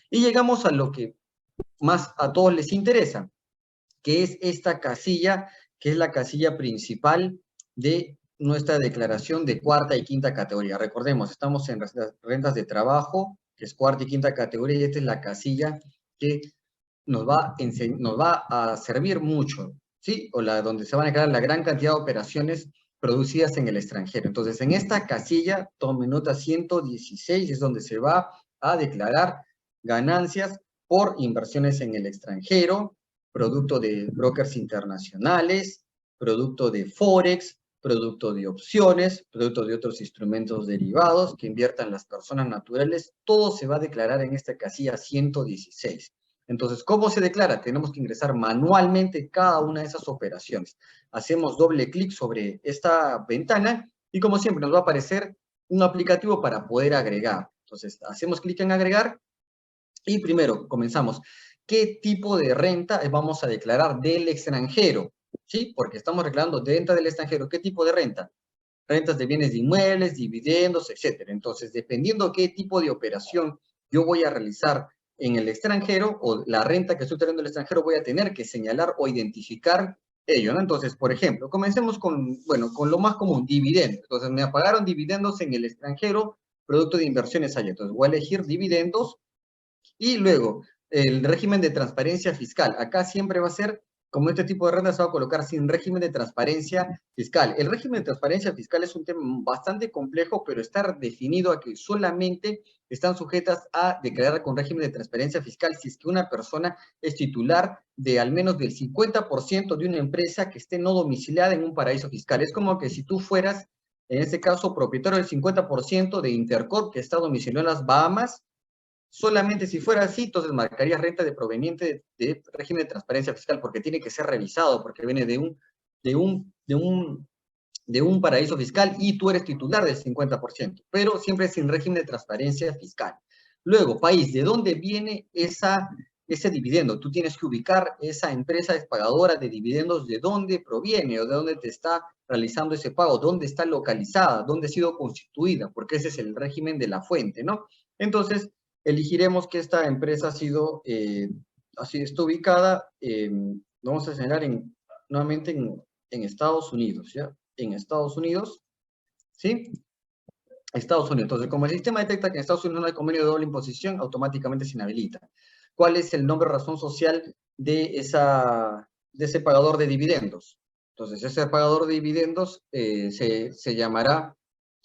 A: Y llegamos a lo que más a todos les interesa, que es esta casilla, que es la casilla principal de nuestra declaración de cuarta y quinta categoría. Recordemos, estamos en las rentas de trabajo, que es cuarta y quinta categoría, y esta es la casilla que nos va a servir mucho, ¿sí? O donde se van a declarar la gran cantidad de operaciones producidas en el extranjero. Entonces, en esta casilla, tome nota 116, es donde se va a declarar ganancias por inversiones en el extranjero, producto de brokers internacionales, producto de Forex, producto de opciones, producto de otros instrumentos derivados que inviertan las personas naturales, todo se va a declarar en esta casilla 116. Entonces, ¿cómo se declara? Tenemos que ingresar manualmente cada una de esas operaciones. Hacemos doble clic sobre esta ventana y como siempre nos va a aparecer un aplicativo para poder agregar. Entonces, hacemos clic en agregar y primero comenzamos. ¿Qué tipo de renta vamos a declarar del extranjero? ¿Sí? Porque estamos declarando de renta del extranjero. ¿Qué tipo de renta? Rentas de bienes de inmuebles, dividendos, etcétera. Entonces, dependiendo qué tipo de operación yo voy a realizar en el extranjero o la renta que estoy teniendo en el extranjero, voy a tener que señalar o identificar ello, ¿no? Entonces, por ejemplo, comencemos con lo más común, dividendos. Entonces, me pagaron dividendos en el extranjero, producto de inversiones allá. Entonces, voy a elegir dividendos y luego, el régimen de transparencia fiscal. Acá siempre va a ser, como este tipo de renta se va a colocar sin régimen de transparencia fiscal. El régimen de transparencia fiscal es un tema bastante complejo, pero está definido a que solamente están sujetas a declarar con régimen de transparencia fiscal si es que una persona es titular de al menos del 50% de una empresa que esté no domiciliada en un paraíso fiscal. Es como que si tú fueras, en este caso, propietario del 50% de Intercorp que está domiciliado en las Bahamas. Solamente si fuera así, entonces marcaría renta de proveniente de régimen de transparencia fiscal, porque tiene que ser revisado, porque viene de un paraíso fiscal y tú eres titular del 50%, pero siempre sin régimen de transparencia fiscal. Luego, país, ¿de dónde viene ese dividendo? Tú tienes que ubicar esa empresa pagadora de dividendos, de dónde proviene o de dónde te está realizando ese pago, dónde está localizada, dónde ha sido constituida, porque ese es el régimen de la fuente, ¿no? Entonces, elegiremos que esta empresa ha sido, así está ubicada, vamos a señalar nuevamente en Estados Unidos, ¿ya? En Estados Unidos, ¿sí? Estados Unidos. Entonces, como el sistema detecta que en Estados Unidos no hay convenio de doble imposición, automáticamente se inhabilita. ¿Cuál es el nombre o razón social de ese pagador de dividendos? Entonces, ese pagador de dividendos se llamará,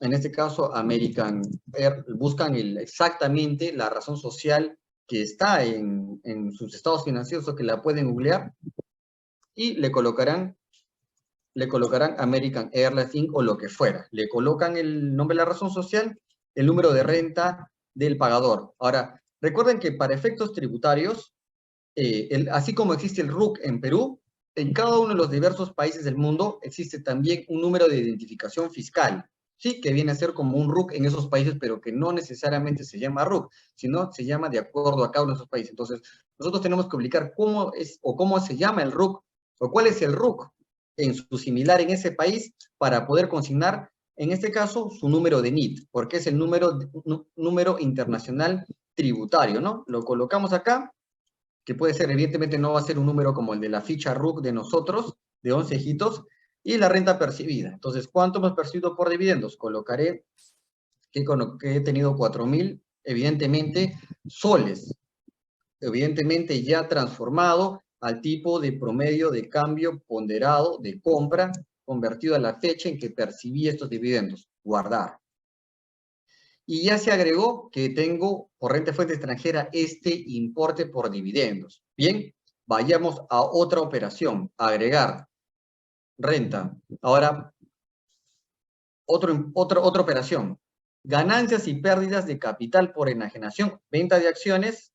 A: en este caso, American Air. Buscan exactamente la razón social que está en sus estados financieros o que la pueden googlear y le colocarán American Airlines Inc. o lo que fuera. Le colocan el nombre de la razón social, el número de renta del pagador. Ahora, recuerden que para efectos tributarios, así como existe el RUC en Perú, en cada uno de los diversos países del mundo existe también un número de identificación fiscal, ¿sí? Que viene a ser como un RUC en esos países, pero que no necesariamente se llama RUC, sino se llama de acuerdo a cada uno de esos países. Entonces, nosotros tenemos que ubicar cómo es o cómo se llama el RUC o cuál es el RUC en su similar en ese país para poder consignar, en este caso, su número de NIT, porque es el número internacional tributario, ¿no? Lo colocamos acá, que puede ser, evidentemente no va a ser un número como el de la ficha RUC de nosotros, de 11 hijitos, y la renta percibida. Entonces, ¿cuánto hemos percibido por dividendos? Colocaré que he tenido 4.000, evidentemente, soles, evidentemente ya transformado al tipo de promedio de cambio ponderado de compra, convertido a la fecha en que percibí estos dividendos. Guardar. Y ya se agregó que tengo por renta de fuente extranjera este importe por dividendos. Bien, vayamos a otra operación, agregar renta. Ahora, otra operación. Ganancias y pérdidas de capital por enajenación, venta de acciones,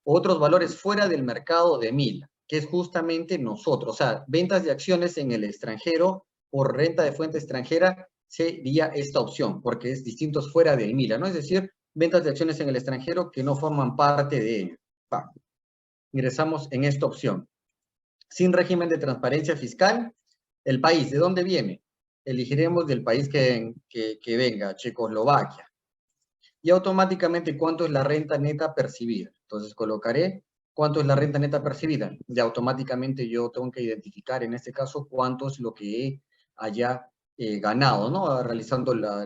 A: otros valores fuera del mercado de MILA, que es justamente nosotros. O sea, ventas de acciones en el extranjero por renta de fuente extranjera sería esta opción, porque es distintos fuera del MILA, ¿no? Es decir, ventas de acciones en el extranjero que no forman parte de ello. Ingresamos en esta opción. Sin régimen de transparencia fiscal, el país, ¿de dónde viene? Elegiremos del país que venga, Checoslovaquia. Y automáticamente, ¿cuánto es la renta neta percibida? Entonces colocaré cuánto es la renta neta percibida. Y automáticamente yo tengo que identificar, en este caso, cuánto es lo que haya ganado, ¿no? Realizando la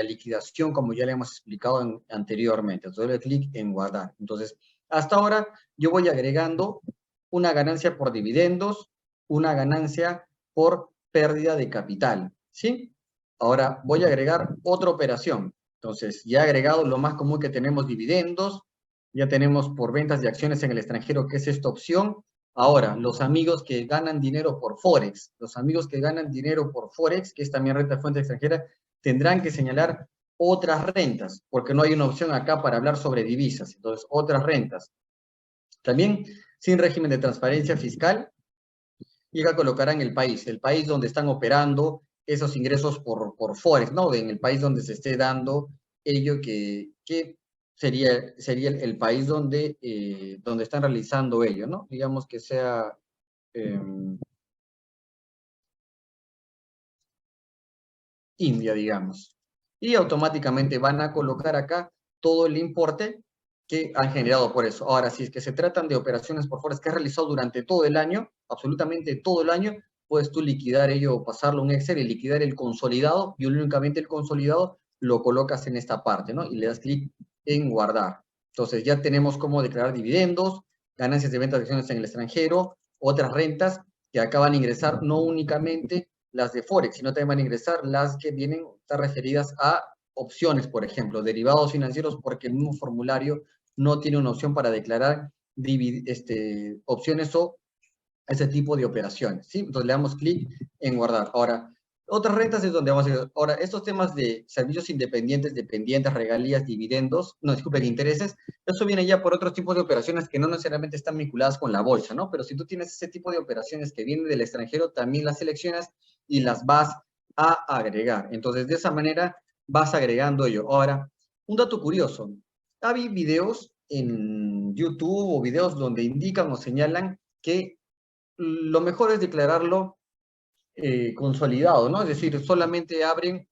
A: liquidación, como ya le hemos explicado anteriormente. Entonces, doy clic en guardar. Entonces, hasta ahora, yo voy agregando una ganancia por dividendos, una ganancia por pérdida de capital, ¿sí? Ahora voy a agregar otra operación. Entonces, ya he agregado lo más común que tenemos, dividendos, ya tenemos por ventas de acciones en el extranjero, que es esta opción. Ahora, los amigos que ganan dinero por Forex, los amigos que ganan dinero por Forex, que es también renta de fuente extranjera, tendrán que señalar otras rentas, porque no hay una opción acá para hablar sobre divisas. Entonces, otras rentas. También sin régimen de transparencia fiscal, y acá colocarán el país donde están operando esos ingresos por Forex, ¿no? En el país donde se esté dando ello que sería el país donde están realizando ello, ¿no? Digamos que sea India, digamos. Y automáticamente van a colocar acá todo el importe que han generado por eso. Ahora, si es que se tratan de operaciones por Forex que has realizado durante todo el año, absolutamente todo el año, puedes tú liquidar ello o pasarlo a un Excel y liquidar el consolidado, y únicamente el consolidado lo colocas en esta parte, ¿no? Y le das clic en guardar. Entonces ya tenemos cómo declarar dividendos, ganancias de ventas de acciones en el extranjero, otras rentas que acaban de ingresar, no únicamente las de Forex, sino también van a ingresar las que vienen, están referidas a opciones, por ejemplo, derivados financieros, porque el mismo formulario no tiene una opción para declarar opciones o ese tipo de operaciones, ¿sí? Entonces le damos clic en guardar. Ahora, otras rentas es donde vamos a ir. Ahora, estos temas de servicios independientes, dependientes, regalías, dividendos, no, disculpen, intereses, eso viene ya por otros tipos de operaciones que no necesariamente están vinculadas con la bolsa, ¿no? Pero si tú tienes ese tipo de operaciones que vienen del extranjero, también las seleccionas y las vas a agregar. Entonces, de esa manera vas agregando ello. Ahora, un dato curioso. Hay videos en YouTube o videos donde indican o señalan que lo mejor es declararlo consolidado, ¿no? Es decir, solamente abren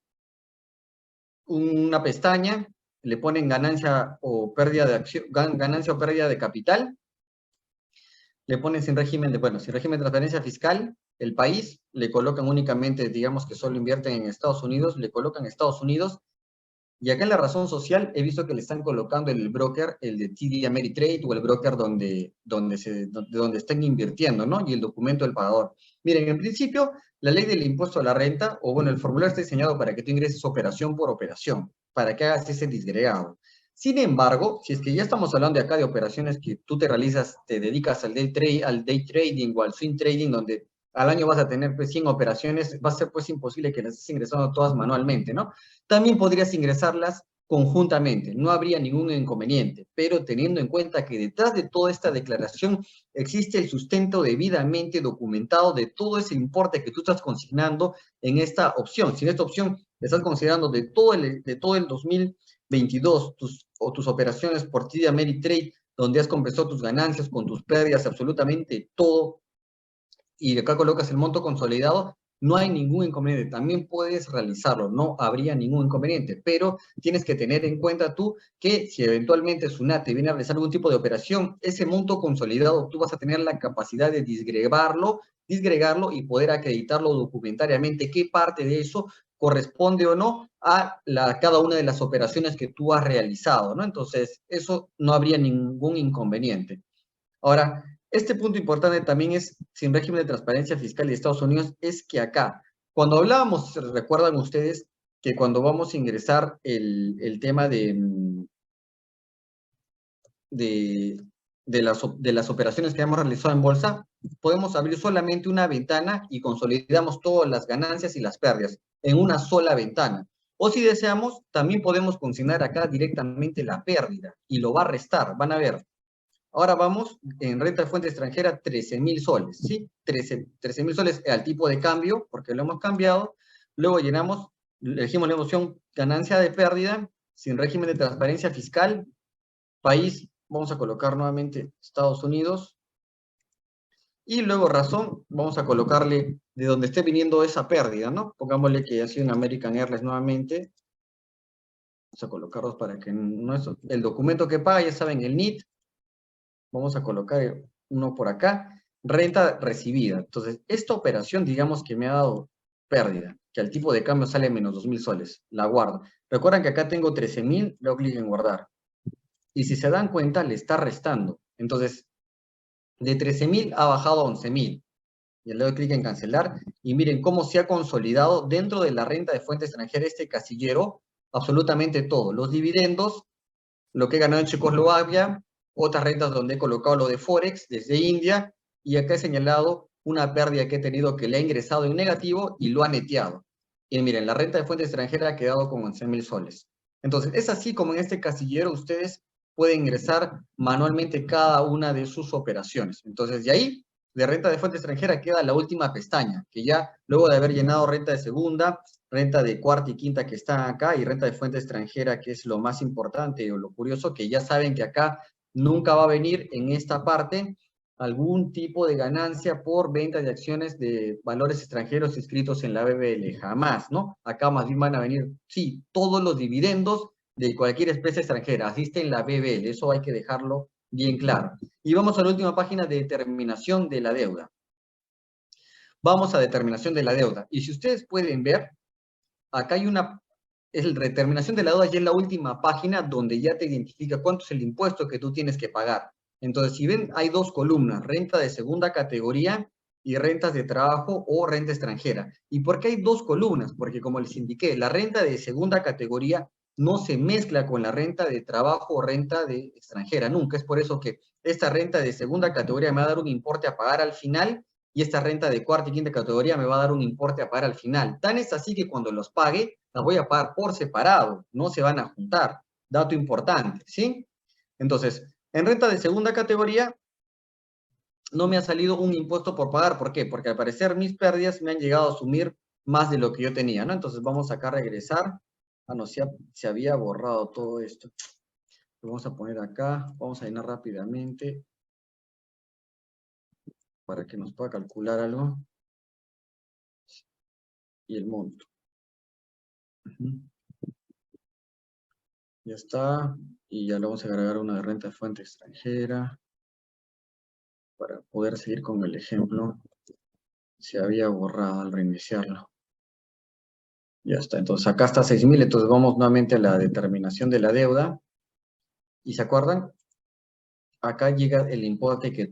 A: una pestaña, le ponen ganancia o pérdida de acción, ganancia o pérdida de capital, le ponen sin régimen sin régimen de transparencia fiscal, el país, le colocan únicamente, digamos que solo invierten en Estados Unidos, le colocan Estados Unidos, y acá en la razón social he visto que le están colocando el broker, el de TD Ameritrade, o el broker donde estén invirtiendo, ¿no? Y el documento del pagador. Miren, en principio, la ley del impuesto a la renta, o bueno, el formulario está diseñado para que tú ingreses operación por operación, para que hagas ese disgregado. Sin embargo, si es que ya estamos hablando de acá de operaciones que tú te realizas, te dedicas al day trading o al swing trading, donde al año vas a tener pues 100 operaciones, va a ser pues imposible que las estés ingresando todas manualmente, ¿no? También podrías ingresarlas conjuntamente, no habría ningún inconveniente, pero teniendo en cuenta que detrás de toda esta declaración existe el sustento debidamente documentado de todo ese importe que tú estás consignando en esta opción. Si en esta opción estás considerando de todo el 2022 tus operaciones por TD Ameritrade, donde has compensado tus ganancias con tus pérdidas, absolutamente todo, y acá colocas el monto consolidado, no hay ningún inconveniente. También puedes realizarlo, no habría ningún inconveniente, pero tienes que tener en cuenta tú que si eventualmente Sunate viene a realizar algún tipo de operación, ese monto consolidado tú vas a tener la capacidad de disgregarlo y poder acreditarlo documentariamente qué parte de eso corresponde o no a cada una de las operaciones que tú has realizado, ¿no? Entonces, eso no habría ningún inconveniente. Ahora, este punto importante también es, sin régimen de transparencia fiscal de Estados Unidos, es que acá, cuando hablábamos, recuerdan ustedes que cuando vamos a ingresar el tema de las operaciones que hemos realizado en bolsa, podemos abrir solamente una ventana y consolidamos todas las ganancias y las pérdidas en una sola ventana. O si deseamos, también podemos consignar acá directamente la pérdida y lo va a restar, van a ver. Ahora vamos en renta de fuente extranjera, 13.000 soles, ¿sí? 13.000 soles al tipo de cambio, porque lo hemos cambiado. Luego elegimos la opción ganancia de pérdida, sin régimen de transparencia fiscal, país, vamos a colocar nuevamente Estados Unidos. Y luego razón, vamos a colocarle de donde esté viniendo esa pérdida, ¿no? Pongámosle que ha sido en American Airlines nuevamente. Vamos a colocarlos para que no es el documento que paga, ya saben, el NIT. Vamos a colocar uno por acá, renta recibida. Entonces, esta operación, digamos que me ha dado pérdida, que al tipo de cambio sale menos 2.000 soles. La guardo. Recuerdan que acá tengo 13.000, le doy clic en guardar. Y si se dan cuenta, le está restando. Entonces, de 13.000 ha bajado a 11.000. Y le doy clic en cancelar. Y miren cómo se ha consolidado dentro de la renta de fuente extranjera este casillero, absolutamente todo. Los dividendos, lo que he ganado en Checoslovaquia, otras rentas donde he colocado lo de Forex desde India, y acá he señalado una pérdida que he tenido que le ha ingresado en negativo y lo ha neteado. Y miren, la renta de fuente extranjera ha quedado con 11.000 soles. Entonces, es así como en este casillero ustedes pueden ingresar manualmente cada una de sus operaciones. Entonces, de ahí, de renta de fuente extranjera queda la última pestaña, que ya luego de haber llenado renta de segunda, renta de cuarta y quinta que están acá y renta de fuente extranjera, que es lo más importante o lo curioso, que ya saben que acá nunca va a venir en esta parte algún tipo de ganancia por venta de acciones de valores extranjeros inscritos en la BBL, jamás, ¿no? Acá más bien van a venir, sí, todos los dividendos de cualquier empresa extranjera, así está en la BBL, eso hay que dejarlo bien claro. Y vamos a la última página de determinación de la deuda. Vamos a determinación de la deuda. Y si ustedes pueden ver, acá hay determinación de la deuda, ya es la última página donde ya te identifica cuánto es el impuesto que tú tienes que pagar. Entonces, si ven, hay dos columnas, renta de segunda categoría y rentas de trabajo o renta extranjera. ¿Y por qué hay dos columnas? Porque como les indiqué, la renta de segunda categoría no se mezcla con la renta de trabajo o renta de extranjera, nunca. Es por eso que esta renta de segunda categoría me va a dar un importe a pagar al final y esta renta de cuarta y quinta categoría me va a dar un importe a pagar al final. Tan es así que cuando los pague, las voy a pagar por separado, no se van a juntar. Dato importante, ¿sí? Entonces, en renta de segunda categoría, no me ha salido un impuesto por pagar. ¿Por qué? Porque al parecer mis pérdidas me han llegado a asumir más de lo que yo tenía, ¿no? Entonces vamos acá a regresar. Ah, no, se había borrado todo esto. Lo vamos a poner acá, vamos a llenar rápidamente para que nos pueda calcular algo. Y el monto. Ya está. Y ya le vamos a agregar una de renta de fuente extranjera para poder seguir con el ejemplo. Se había borrado al reiniciarlo. Ya está. Entonces acá está 6.000. Entonces vamos nuevamente a la determinación de la deuda. ¿Y se acuerdan? Acá llega el importe que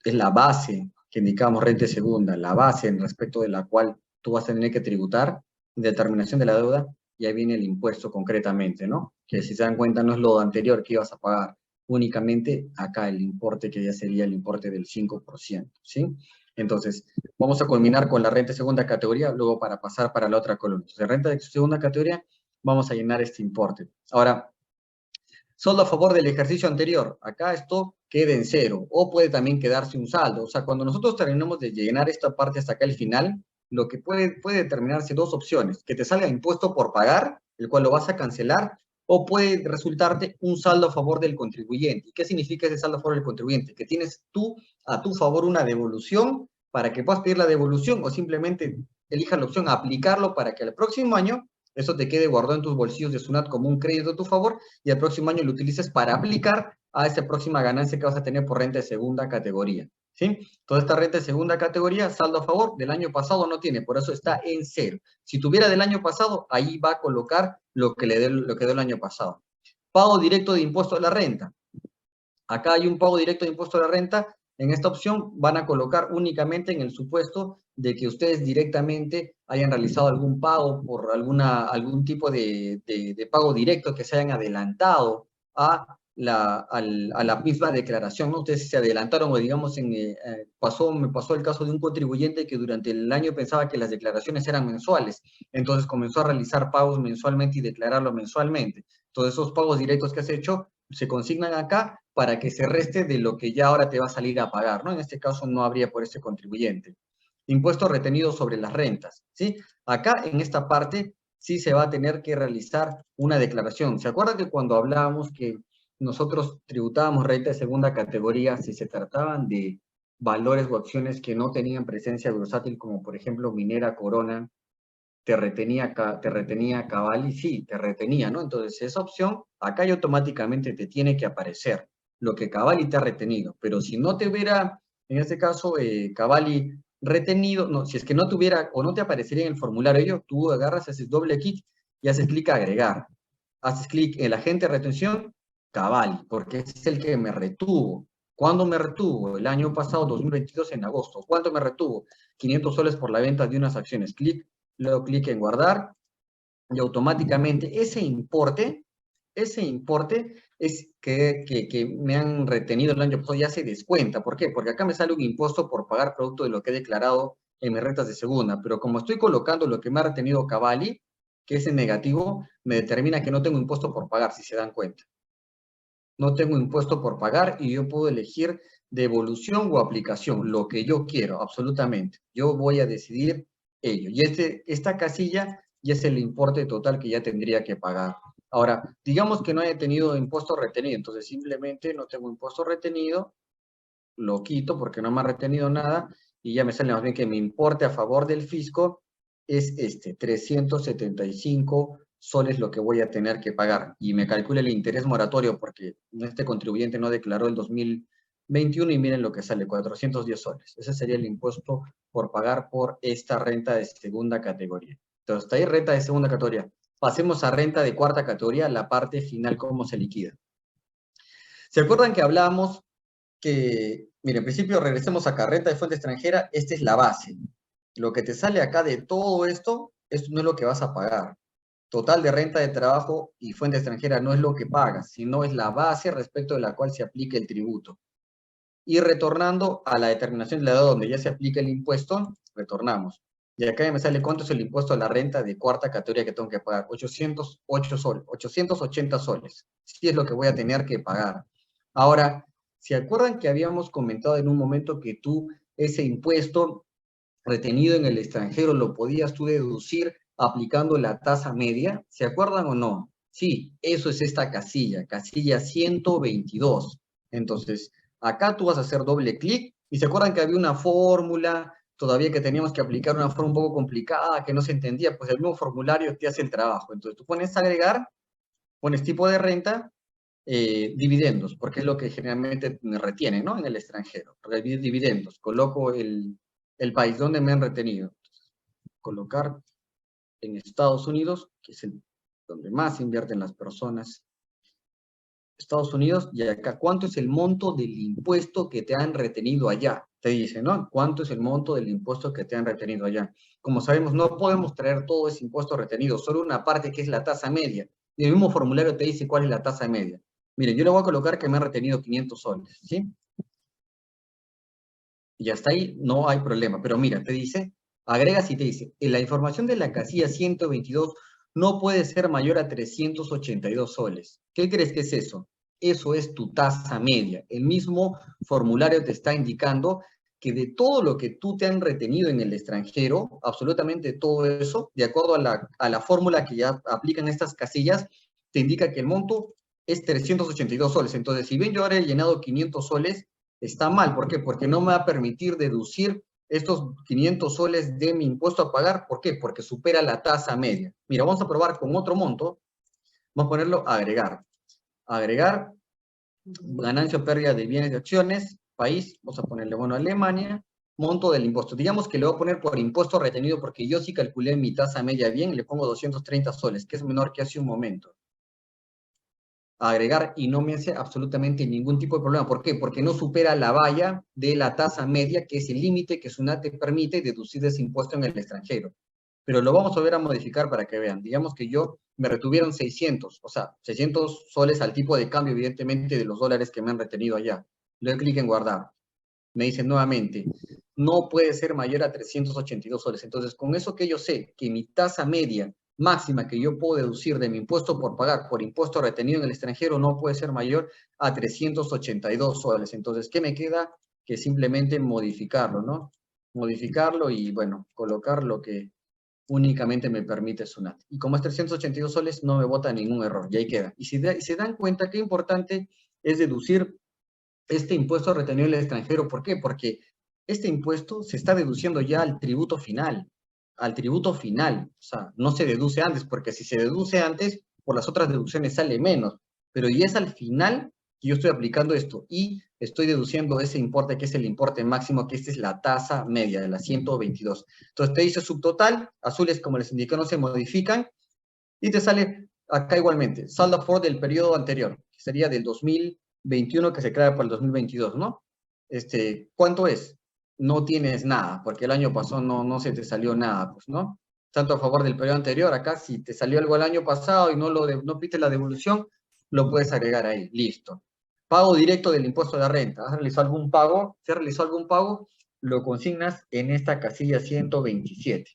A: es la base que indicamos renta segunda, la base en respecto de la cual tú vas a tener que tributar, determinación de la deuda, y ahí viene el impuesto concretamente, ¿no? Que si se dan cuenta no es lo anterior que ibas a pagar, únicamente acá el importe que ya sería el importe del 5%, ¿sí? Entonces, vamos a culminar con la renta de segunda categoría, luego para pasar para la otra columna. Entonces, renta de segunda categoría, vamos a llenar este importe. Ahora, saldo a favor del ejercicio anterior. Acá esto queda en cero o puede también quedarse un saldo. O sea, cuando nosotros terminamos de llenar esta parte hasta acá el final, lo que puede determinarse dos opciones, que te salga impuesto por pagar, el cual lo vas a cancelar, o puede resultarte un saldo a favor del contribuyente. ¿Y qué significa ese saldo a favor del contribuyente? Que tienes tú a tu favor una devolución para que puedas pedir la devolución o simplemente elijas la opción aplicarlo para que el próximo año eso te quede guardado en tus bolsillos de SUNAT como un crédito a tu favor y el próximo año lo utilices para aplicar a esa próxima ganancia que vas a tener por renta de segunda categoría. ¿Sí? Toda esta renta de segunda categoría, saldo a favor, del año pasado no tiene, por eso está en cero. Si tuviera del año pasado, ahí va a colocar lo que dio el año pasado. Pago directo de impuesto a la renta. Acá hay un pago directo de impuesto a la renta. En esta opción van a colocar únicamente en el supuesto de que ustedes directamente hayan realizado algún pago por algún tipo de pago directo que se hayan adelantado a la misma declaración, ¿no? Ustedes se adelantaron o digamos, me pasó el caso de un contribuyente que durante el año pensaba que las declaraciones eran mensuales, entonces comenzó a realizar pagos mensualmente y declararlo mensualmente. Todos esos pagos directos que has hecho se consignan acá para que se reste de lo que ya ahora te va a salir a pagar, ¿no? En este caso no habría por ese contribuyente. Impuesto retenido sobre las rentas, ¿sí? Acá en esta parte sí se va a tener que realizar una declaración. ¿Se acuerdan que cuando hablábamos que nosotros tributábamos renta de segunda categoría si se trataban de valores o acciones que no tenían presencia bursátil, como por ejemplo Minera Corona, te retenía Cavalli? Sí, te retenía, ¿no? Entonces esa opción, acá ya automáticamente te tiene que aparecer lo que Cavalli te ha retenido, pero si no te hubiera, en este caso, Cavalli retenido, no, si es que no tuviera o no te aparecería en el formulario, tú agarras, haces doble clic y haces clic a agregar. Haces clic en el agente de retención, Cavalli, porque es el que me retuvo. ¿Cuándo me retuvo? El año pasado, 2022, en agosto. ¿Cuánto me retuvo? 500 soles por la venta de unas acciones. Clic, luego clic en guardar y automáticamente ese importe es que me han retenido el año pasado, ya se descuenta. ¿Por qué? Porque acá me sale un impuesto por pagar producto de lo que he declarado en mis rentas de segunda, pero como estoy colocando lo que me ha retenido Cavalli, que es en negativo, me determina que no tengo impuesto por pagar, si se dan cuenta. No tengo impuesto por pagar y yo puedo elegir devolución o aplicación, lo que yo quiero, absolutamente. Yo voy a decidir ello. Y esta casilla ya es el importe total que ya tendría que pagar. Ahora, digamos que no haya tenido impuesto retenido, entonces simplemente no tengo impuesto retenido, lo quito porque no me ha retenido nada y ya me sale más bien que mi importe a favor del fisco es 375 soles lo que voy a tener que pagar. Y me calcula el interés moratorio porque este contribuyente no declaró el 2021 y miren lo que sale, 410 soles. Ese sería el impuesto por pagar por esta renta de segunda categoría. Entonces, hasta ahí renta de segunda categoría. Pasemos a renta de cuarta categoría, la parte final, cómo se liquida. ¿Se acuerdan que hablábamos que, mira, en principio regresemos acá, renta de fuente extranjera, esta es la base. Lo que te sale acá de todo esto no es lo que vas a pagar. Total de renta de trabajo y fuente extranjera no es lo que pagas, sino es la base respecto de la cual se aplica el tributo. Y retornando a la determinación de la edad donde ya se aplica el impuesto, retornamos. Y acá me sale cuánto es el impuesto a la renta de cuarta categoría que tengo que pagar. 808 soles, 880 soles. Sí es lo que voy a tener que pagar. Ahora, ¿se acuerdan que habíamos comentado en un momento que tú ese impuesto retenido en el extranjero lo podías tú deducir aplicando la tasa media? ¿Se acuerdan o no? Sí, eso es esta casilla, casilla 122. Entonces, acá tú vas a hacer doble clic y se acuerdan que había una fórmula, todavía que teníamos que aplicar una forma un poco complicada, que no se entendía, pues el mismo formulario te hace el trabajo. Entonces tú pones agregar, pones tipo de renta, dividendos, porque es lo que generalmente me retienen, ¿no? En el extranjero, dividendos. Coloco el país donde me han retenido. Entonces, colocar en Estados Unidos, que es donde más invierten las personas, Estados Unidos, y acá, ¿cuánto es el monto del impuesto que te han retenido allá? Te dice, ¿no? ¿Cuánto es el monto del impuesto que te han retenido allá? Como sabemos, no podemos traer todo ese impuesto retenido, solo una parte que es la tasa media. Y el mismo formulario te dice cuál es la tasa media. Miren, yo le voy a colocar que me han retenido 500 soles, ¿sí? Y hasta ahí no hay problema. Pero mira, te dice, agregas y te dice, en la información de la casilla 122 no puede ser mayor a 382 soles. ¿Qué crees que es eso? Eso es tu tasa media. El mismo formulario te está indicando que de todo lo que tú te han retenido en el extranjero, absolutamente todo eso, de acuerdo a la fórmula que ya aplican estas casillas, te indica que el monto es 382 soles. Entonces, si bien yo ahora he llenado 500 soles, está mal. ¿Por qué? Porque no me va a permitir deducir estos 500 soles de mi impuesto a pagar. ¿Por qué? Porque supera la tasa media. Mira, vamos a probar con otro monto. Vamos a ponerlo agregar. Agregar, ganancia o pérdida de bienes y acciones, país, vamos a ponerle, bueno, Alemania, monto del impuesto. Digamos que le voy a poner por impuesto retenido porque yo sí calculé mi tasa media bien, le pongo 230 soles, que es menor que hace un momento. Agregar y no me hace absolutamente ningún tipo de problema. ¿Por qué? Porque no supera la valla de la tasa media, que es el límite que SUNAT te permite deducir ese impuesto en el extranjero. Pero lo vamos a ver a modificar para que vean. Digamos que yo me retuvieron 600, o sea, 600 soles al tipo de cambio, evidentemente, de los dólares que me han retenido allá. Le doy clic en guardar. Me dice nuevamente, no puede ser mayor a 382 soles. Entonces, con eso que yo sé que mi tasa media máxima que yo puedo deducir de mi impuesto por pagar por impuesto retenido en el extranjero no puede ser mayor a 382 soles. Entonces, ¿qué me queda? Que simplemente modificarlo, ¿no? Modificarlo y, bueno, colocar lo que únicamente me permite SUNAT. Y como es 382 soles, no me bota ningún error, y ahí queda. Y se dan cuenta qué importante es deducir este impuesto retenido en el extranjero. ¿Por qué? Porque este impuesto se está deduciendo ya al tributo final. Al tributo final. O sea, no se deduce antes, porque si se deduce antes, por las otras deducciones sale menos. Pero ya es al final que yo estoy aplicando esto y estoy deduciendo ese importe que es el importe máximo, que esta es la tasa media de la 122. Entonces te dice subtotal, azules como les indiqué no se modifican, y te sale acá igualmente, saldo a favor del periodo anterior, que sería del 2021 que se crea para el 2022, ¿no? ¿Cuánto es? No tienes nada, porque el año pasado no se te salió nada, pues, ¿no? Tanto a favor del periodo anterior, acá si te salió algo el año pasado y no pides la devolución, lo puedes agregar ahí, listo. Pago directo del impuesto de la renta. ¿Has realizado algún pago? Si has realizado algún pago, lo consignas en esta casilla 127.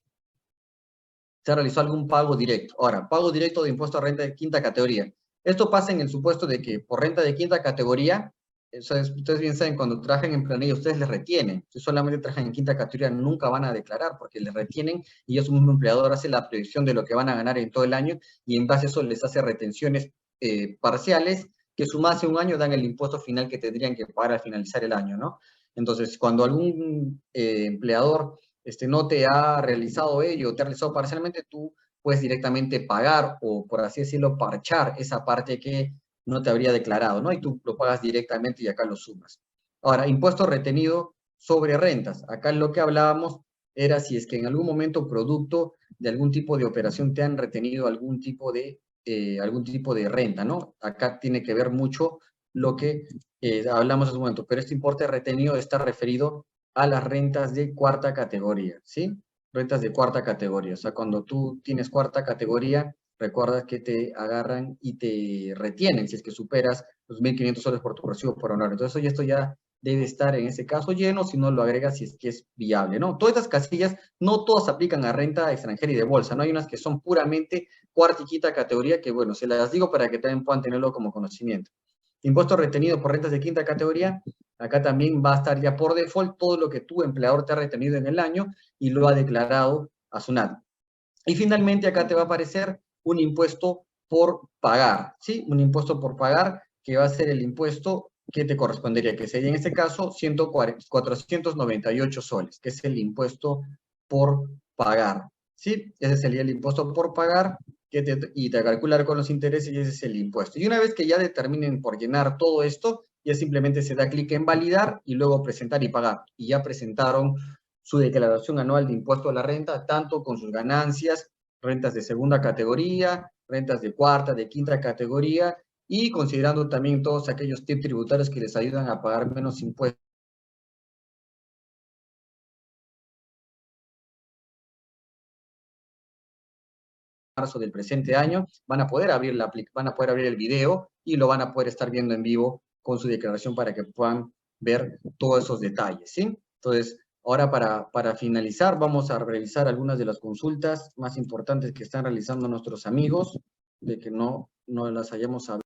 A: Se realizó algún pago directo. Ahora, pago directo de impuesto a renta de quinta categoría. Esto pasa en el supuesto de que por renta de quinta categoría, ustedes bien saben, cuando trabajan en planilla, ustedes les retienen. Si solamente trabajan en quinta categoría, nunca van a declarar porque les retienen y ellos, un empleador, hace la predicción de lo que van a ganar en todo el año y en base a eso les hace retenciones parciales que sumadas en un año dan el impuesto final que tendrían que pagar al finalizar el año, ¿no? Entonces, cuando algún empleador no te ha realizado ello, te ha realizado parcialmente, tú puedes directamente pagar o, por así decirlo, parchar esa parte que no te habría declarado, ¿no? Y tú lo pagas directamente y acá lo sumas. Ahora, impuesto retenido sobre rentas. Acá lo que hablábamos era si es que en algún momento producto de algún tipo de operación te han retenido algún tipo de renta, ¿no? Acá tiene que ver mucho lo que hablamos hace un momento, pero este importe retenido está referido a las rentas de cuarta categoría, ¿sí? Rentas de cuarta categoría. O sea, cuando tú tienes cuarta categoría, recuerda que te agarran y te retienen si es que superas los 1.500 soles por tu recibo por honor. Entonces, esto ya debe estar en ese caso lleno, si no lo agregas si es que es viable, ¿no? Todas estas casillas, no todas aplican a renta extranjera y de bolsa, ¿no? Hay unas que son puramente cuarta y quinta categoría, que bueno, se las digo para que también puedan tenerlo como conocimiento. Impuesto retenido por rentas de quinta categoría, acá también va a estar ya por default todo lo que tu empleador te ha retenido en el año y lo ha declarado a SUNAT. Y finalmente acá te va a aparecer un impuesto por pagar, ¿sí? Un impuesto por pagar que va a ser el impuesto que te correspondería, que sería en este caso 498 soles, que es el impuesto por pagar, ¿sí? Ese sería el impuesto por pagar y te calcular con los intereses y ese es el impuesto. Y una vez que ya determinen por llenar todo esto, ya simplemente se da clic en validar y luego presentar y pagar. Y ya presentaron su declaración anual de impuesto a la renta, tanto con sus ganancias, rentas de segunda categoría, rentas de cuarta, de quinta categoría, y considerando también todos aquellos tips tributarios que les ayudan a pagar menos impuestos marzo del presente año, van a poder abrir el video y lo van a poder estar viendo en vivo con su declaración para que puedan ver todos esos detalles, ¿sí? Entonces, ahora para finalizar, vamos a revisar algunas de las consultas más importantes que están realizando nuestros amigos, de que no las hayamos hablado.